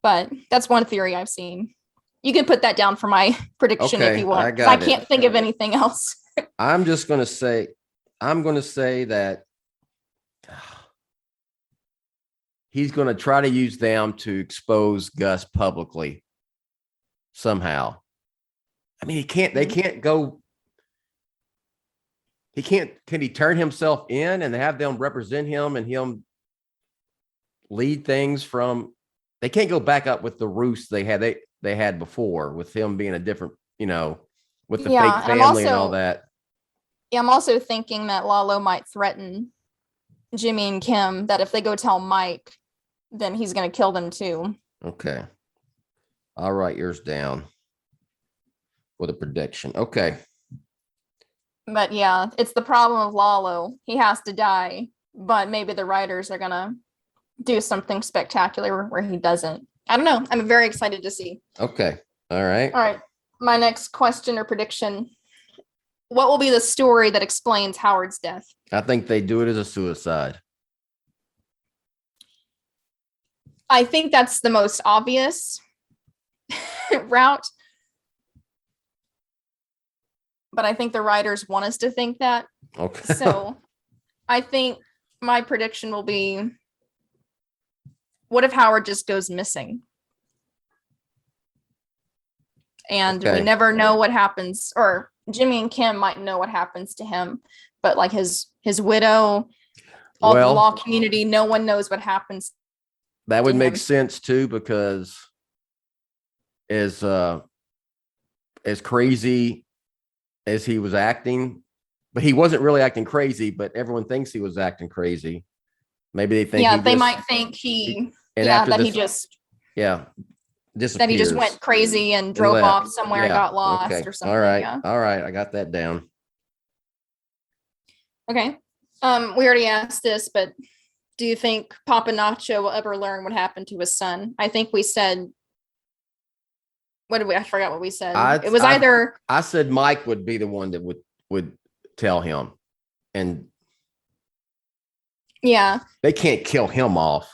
But that's one theory I've seen. You can put that down for my prediction if you want. I can't think of anything else. I'm going to say that he's going to try to use them to expose Gus publicly somehow. I mean, can he turn himself in and have them represent him and him lead things from, they can't go back up with the roost they had before with him being a different, with the fake family and all that. Yeah, I'm also thinking that Lalo might threaten Jimmy and Kim that if they go tell Mike, then he's going to kill them too. Okay. I'll write yours down with a prediction. Okay. But yeah, it's the problem of Lalo. He has to die, but maybe the writers are gonna do something spectacular where he doesn't. I don't know. I'm very excited to see. Okay. All right. All right. My next question or prediction. What will be the story that explains Howard's death? I think they do it as a suicide. I think that's the most obvious route. But I think the writers want us to think that. Okay. So I think my prediction will be, what if Howard just goes missing? And we never know what happens, or Jimmy and Kim might know what happens to him, but like his widow, all the law community, no one knows what happens. That would make sense too, because as crazy as he was acting, but he wasn't really acting crazy, but everyone thinks he was acting crazy. Maybe they think, they might think that he just went crazy and drove off somewhere and got lost or something. All right. All right. I got that down. Okay. We already asked this, but do you think Papa Nacho will ever learn what happened to his son? I think we said, I forgot what we said. I said Mike would be the one that would tell him. And yeah, they can't kill him off.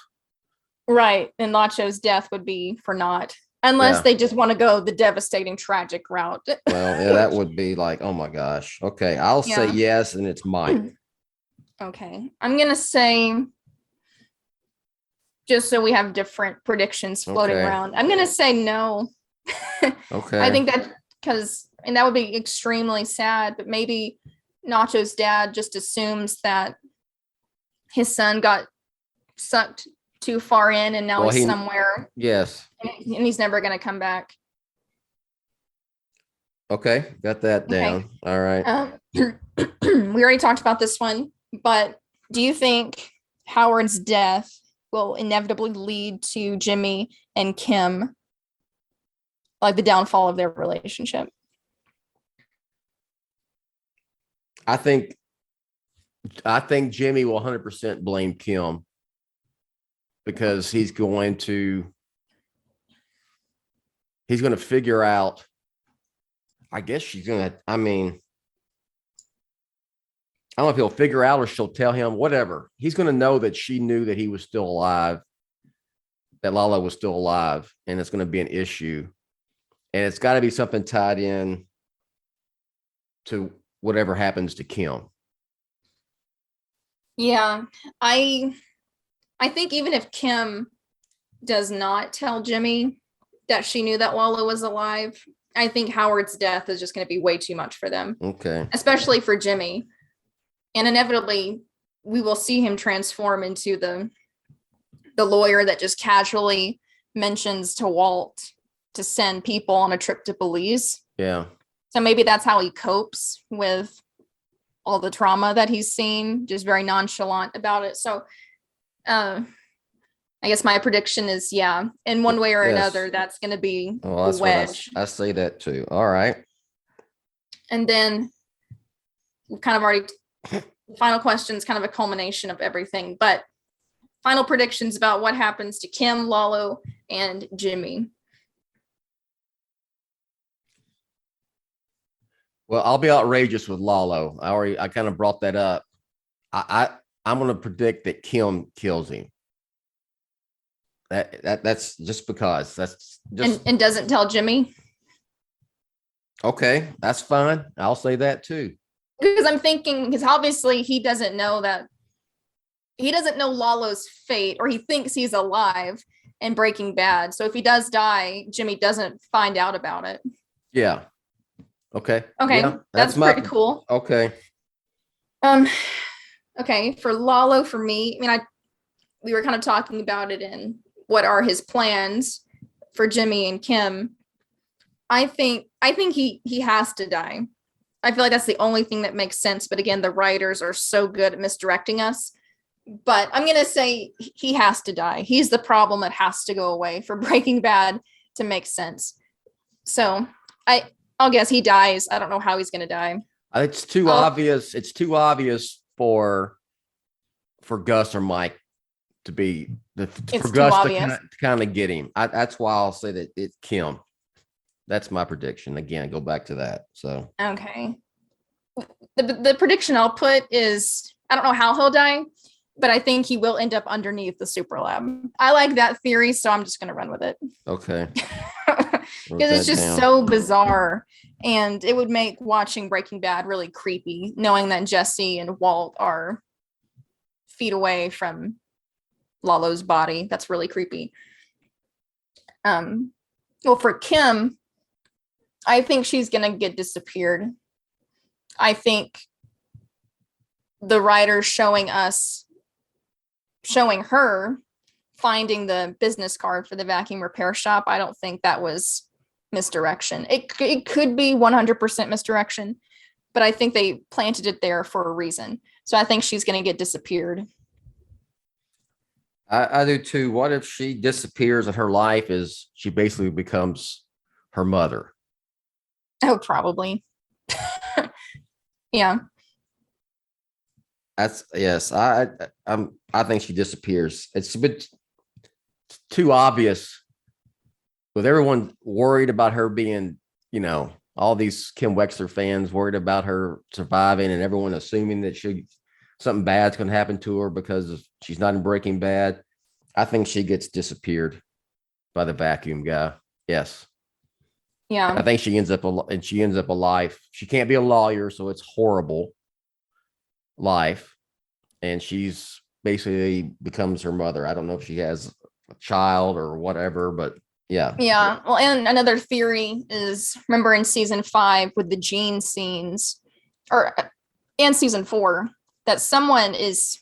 Right. And Nacho's death would be for naught, unless they just want to go the devastating, tragic route. Well, yeah, that would be like, oh my gosh. Okay. I'll say yes. And it's Mike. Okay. I'm going to say, just so we have different predictions floating around, I'm going to say no. Okay. I think that that would be extremely sad, but maybe Nacho's dad just assumes that his son got sucked too far in and now he's somewhere. Yes. And he's never going to come back. Okay. Got that down. Okay. All right. We already talked about this one, but do you think Howard's death will inevitably lead to Jimmy and Kim, like the downfall of their relationship? I think Jimmy will 100% blame Kim, because he's going to figure out, I guess she's going to, I don't know if he'll figure out or she'll tell him, whatever. He's going to know that she knew that he was still alive, that Lalo was still alive, and it's going to be an issue. And it's got to be something tied in to whatever happens to Kim. Yeah, I think even if Kim does not tell Jimmy that she knew that Lalo was alive, I think Howard's death is just going to be way too much for them. Okay. Especially for Jimmy. And inevitably, we will see him transform into the lawyer that just casually mentions to Walt to send people on a trip to Belize. Yeah. So maybe that's how he copes with all the trauma that he's seen, just very nonchalant about it. So I guess my prediction is, in one way or another, that's going to be a wedge. I say that too. All right. And then we've kind of already, final question is kind of a culmination of everything, but final predictions about what happens to Kim, Lalo, and Jimmy. Well, I'll be outrageous with Lalo. I kind of brought that up. I'm going to predict that Kim kills him. That's just because that's just and doesn't tell Jimmy. Okay, that's fine. I'll say that too. Because I'm thinking, because obviously he doesn't know Lalo's fate, or he thinks he's alive in Breaking Bad. So if he does die, Jimmy doesn't find out about it. Yeah. Okay. Okay. Yeah, that's pretty cool. Okay. Okay. For Lalo, for me, we were kind of talking about it in what are his plans for Jimmy and Kim. I think he has to die. I feel like that's the only thing that makes sense. But again, the writers are so good at misdirecting us. But I'm going to say he has to die. He's the problem that has to go away for Breaking Bad to make sense. So I'll guess he dies. I don't know how he's going to die. It's too obvious. It's too obvious for Gus or Mike to be for Gus to kind of get him. That's why I'll say that it's Kim. That's my prediction. Again, go back to that. So okay. The prediction I'll put is, I don't know how he'll die, but I think he will end up underneath the super lab. I like that theory, so I'm just going to run with it. Okay. Because it's just so bizarre, and it would make watching Breaking Bad really creepy, knowing that Jesse and Walt are feet away from Lalo's body. That's really creepy. Well, for Kim, I think she's going to get disappeared. I think the writer's showing her finding the business card for the vacuum repair shop. I don't think that was misdirection. It could be 100% misdirection, but I think they planted it there for a reason. So I think she's going to get disappeared. I do too. What if she disappears and her life is she basically becomes her mother? Oh, probably. Yeah. That's yes. I think she disappears. It's a bit too obvious with everyone worried about her being, all these Kim Wexler fans worried about her surviving and everyone assuming that something bad's going to happen to her because she's not in Breaking Bad. I think she gets disappeared by the vacuum guy. Yes. Yeah. I think she ends up alive. She can't be a lawyer, so it's horrible life. And she's basically becomes her mother. I don't know if she has a child or whatever, but yeah. Yeah. Well, and another theory is, remember in season 5 with the Gene scenes, and season 4, that someone is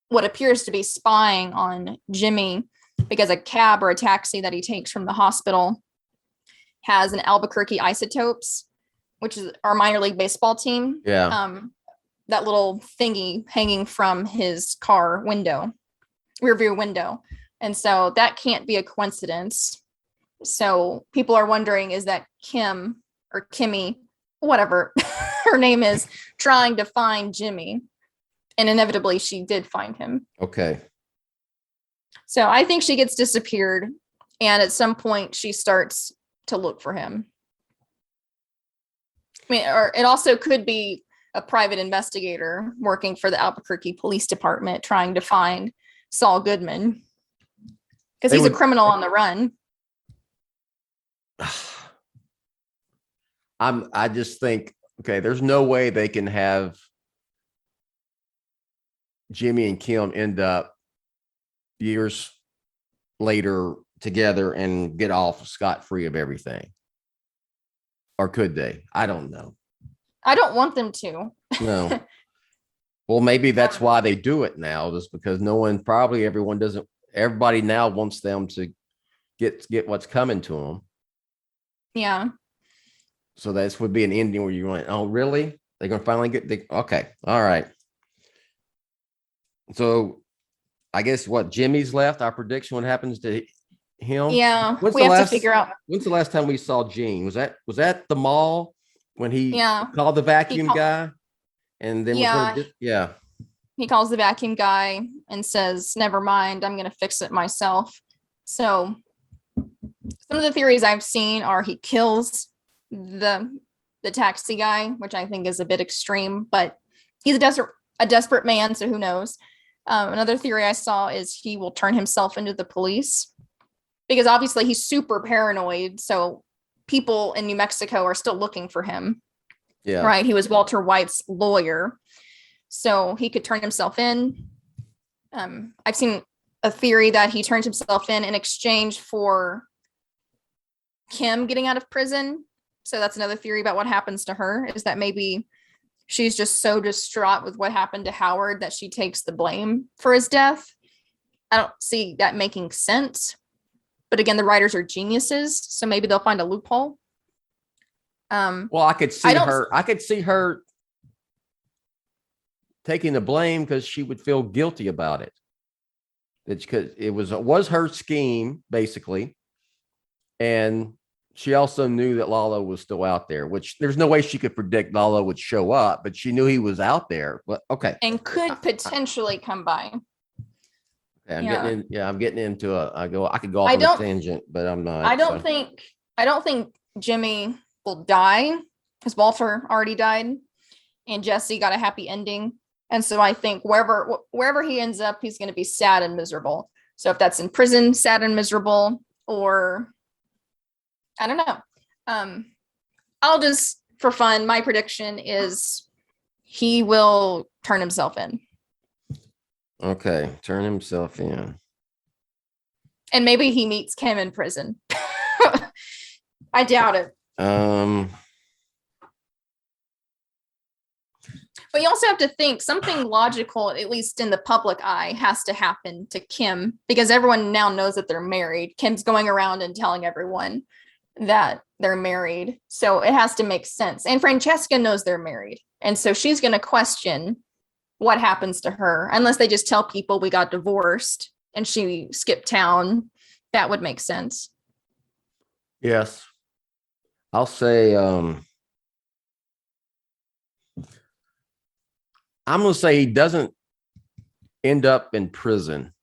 what appears to be spying on Jimmy because a cab or a taxi that he takes from the hospital has an Albuquerque Isotopes, which is our minor league baseball team. Yeah. That little thingy hanging from his car rear view window. And so that can't be a coincidence. So people are wondering, is that Kim or Kimmy, whatever her name is, trying to find Jimmy? And inevitably she did find him. Okay. So I think she gets disappeared, and at some point she starts to look for him. I mean, or it also could be a private investigator working for the Albuquerque Police Department trying to find Saul Goodman, because he's a criminal on the run. I just think, okay, there's no way they can have Jimmy and Kim end up years later together and get off scot-free of everything. Or could they? I don't know. I don't want them to. No. Well, maybe that's why they do it now, just because everybody now wants them to get what's coming to them. Yeah. So this would be an ending where you went, oh, really? They're going to finally okay. All right. So I guess Jimmy's left, our prediction, what happens to him? Yeah. We have to figure out. When's the last time we saw Gene? Was that the mall when he called the vacuum guy? And then he calls the vacuum guy and says, never mind, I'm going to fix it myself. So some of the theories I've seen are he kills the taxi guy, which I think is a bit extreme, but he's a desperate man, so who knows. Another theory I saw is he will turn himself into the police, because obviously he's super paranoid. So people in New Mexico are still looking for him. Yeah. Right. He was Walter White's lawyer, so he could turn himself in. I've seen a theory that he turns himself in exchange for Kim getting out of prison. So that's another theory about what happens to her, is that maybe she's just so distraught with what happened to Howard that she takes the blame for his death. I don't see that making sense. But again, the writers are geniuses, so maybe they'll find a loophole. Well, I could see her taking the blame because she would feel guilty about it. It's because it was her scheme, basically. And she also knew that Lalo was still out there, which there's no way she could predict Lalo would show up, but she knew he was out there. But okay. And could potentially come by. Okay, I'm getting into I could go off on a tangent, but I'm not. I don't think Jimmy will die because Walter already died and Jesse got a happy ending. And so I think wherever he ends up, he's going to be sad and miserable. So if that's in prison, sad and miserable, or I don't know. I'll just, for fun, my prediction is he will turn himself in. Okay, turn himself in. And maybe he meets Kim in prison. I doubt it. But you also have to think something logical, at least in the public eye, has to happen to Kim because everyone now knows that they're married. Kim's going around and telling everyone that they're married. So it has to make sense. And Francesca knows they're married. And so she's going to question what happens to her unless they just tell people we got divorced and she skipped town. That would make sense. Yes. I'll say, I'm going to say he doesn't end up in prison,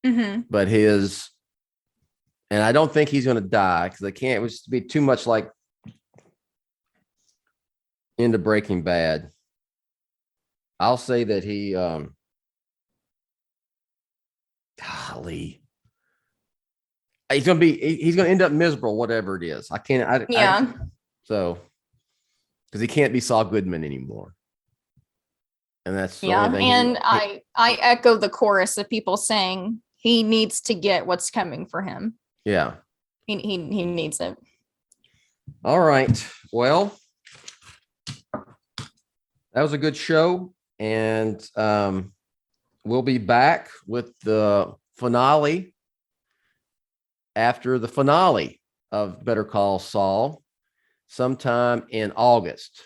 but and I don't think he's going to die because it would be too much like into Breaking Bad. I'll say that he, golly, he's going to end up miserable, whatever it is. So, because he can't be Saul Goodman anymore. And that's the only thing. And I echo the chorus of people saying he needs to get what's coming for him. Yeah. He needs it. All right. Well, that was a good show. And we'll be back with the finale after the finale of Better Call Saul sometime in August.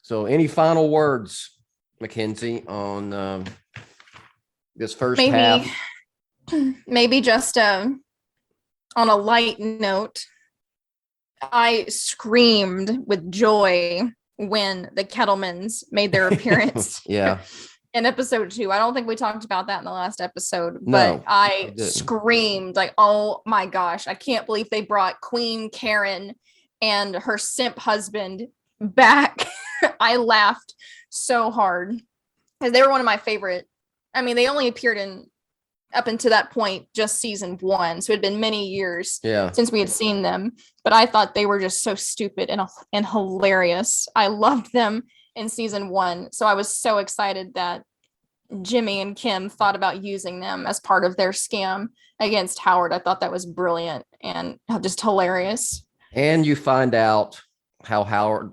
So any final words, Makenzie, on this first half? Maybe just on a light note, I screamed with joy when the Kettlemans made their appearance in episode 2. I don't think we talked about that in the last episode, but I screamed like, oh my gosh, I can't believe they brought Queen Karen and her simp husband back. I laughed so hard because they were one of my favorite. I mean, they only appeared in up until that point just season 1, so it had been many years since we had seen them, but I thought they were just so stupid and hilarious. I loved them in season 1, so I was so excited that Jimmy and Kim thought about using them as part of their scam against Howard. I thought that was brilliant and just hilarious. And you find out how how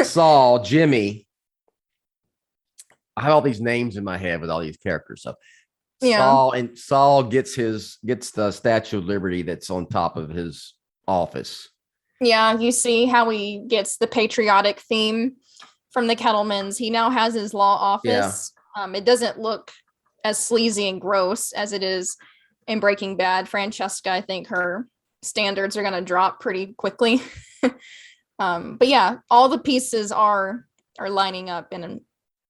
Saul, Jimmy, I have all these names in my head with all these characters. So Saul gets the Statue of Liberty that's on top of his office. Yeah, you see how he gets the patriotic theme from the Kettlemans. He now has his law office. Yeah. It doesn't look as sleazy and gross as it is in Breaking Bad. Francesca, I think her standards are going to drop pretty quickly. But yeah, all the pieces are lining up, and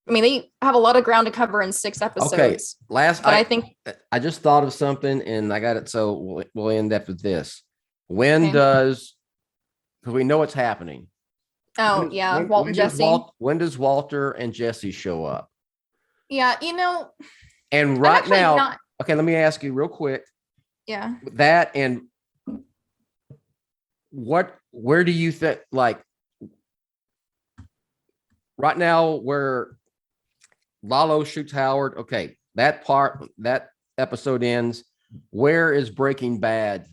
I mean, they have a lot of ground to cover in 6 episodes. Okay, I just thought of something, and I got it. So we'll end up with this. Because we know it's happening. Oh, Walt and Jesse. When does Walter and Jesse show up? Yeah, and right now, okay, let me ask you real quick. Yeah. That and where do you think, like, right now where Lalo shoots Howard, okay, that episode ends. Where is Breaking Bad?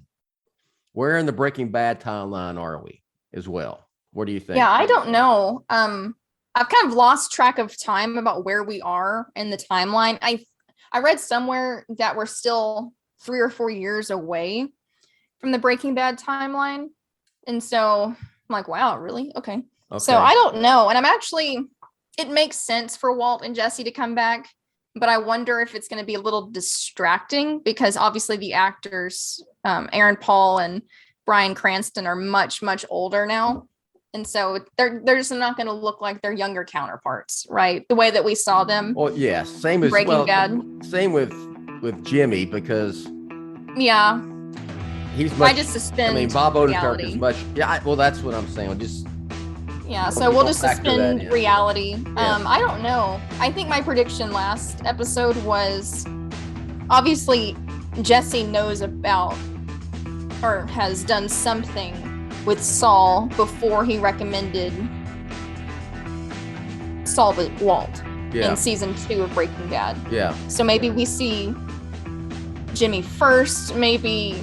Where in the Breaking Bad timeline are we as well? What do you think? Yeah, I don't know. I've kind of lost track of time about where we are in the timeline. I read somewhere that we're still 3 or 4 years away from the Breaking Bad timeline. And so I'm like, wow, really? Okay. So I don't know. And it makes sense for Walt and Jesse to come back, but I wonder if it's going to be a little distracting because obviously the actors Aaron Paul and Bryan Cranston are much, much older now. And so they're just not going to look like their younger counterparts, right? The way that we saw them. Well, yeah, same as Breaking Bad. Same with Jimmy, because Yeah. he's much. I just suspend. I mean, Bob Odenkirk reality. is much. Yeah, well, that's what I'm saying. Just Yeah, so we'll just suspend reality. Yeah. I don't know. I think my prediction last episode was obviously Jesse knows about or has done something with Saul before he recommended Saul to Walt in season 2 of Breaking Bad. Yeah. So maybe we see Jimmy first, maybe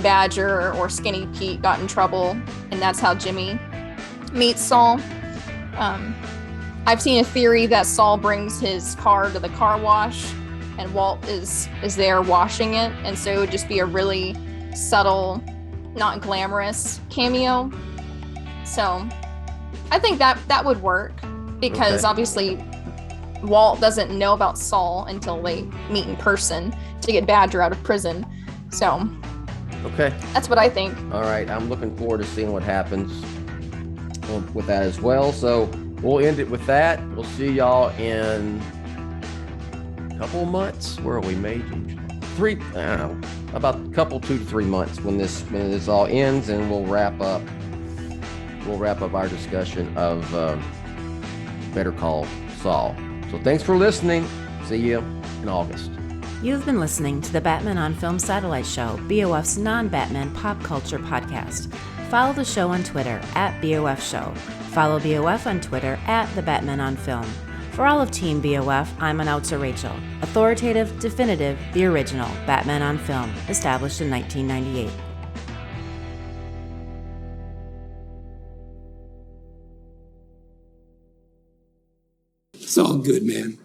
Badger or Skinny Pete got in trouble, and that's how Jimmy meets Saul. I've seen a theory that Saul brings his car to the car wash and Walt is there washing it, and so it would just be a really subtle, not glamorous cameo. So I think that would work, because obviously Walt doesn't know about Saul until they meet in person to get Badger out of prison. So that's what I think. All right, I'm looking forward to seeing what happens with that as well. So we'll end it with that. We'll see y'all in a couple of months. Where are we? May, June, July? 3, I don't know, about a couple, 2 to 3 months when this all ends, and we'll wrap up our discussion of Better Call Saul. So thanks for listening. See you in August. You've been listening to the Batman on Film Satellite Show, BOF's non-Batman pop culture podcast. Follow the show on Twitter @BOF Show. Follow BOF on Twitter @The Batman on Film. For all of Team BOF, I'm announcer Rachel. Authoritative, definitive, the original Batman on Film, established in 1998. It's all good, man.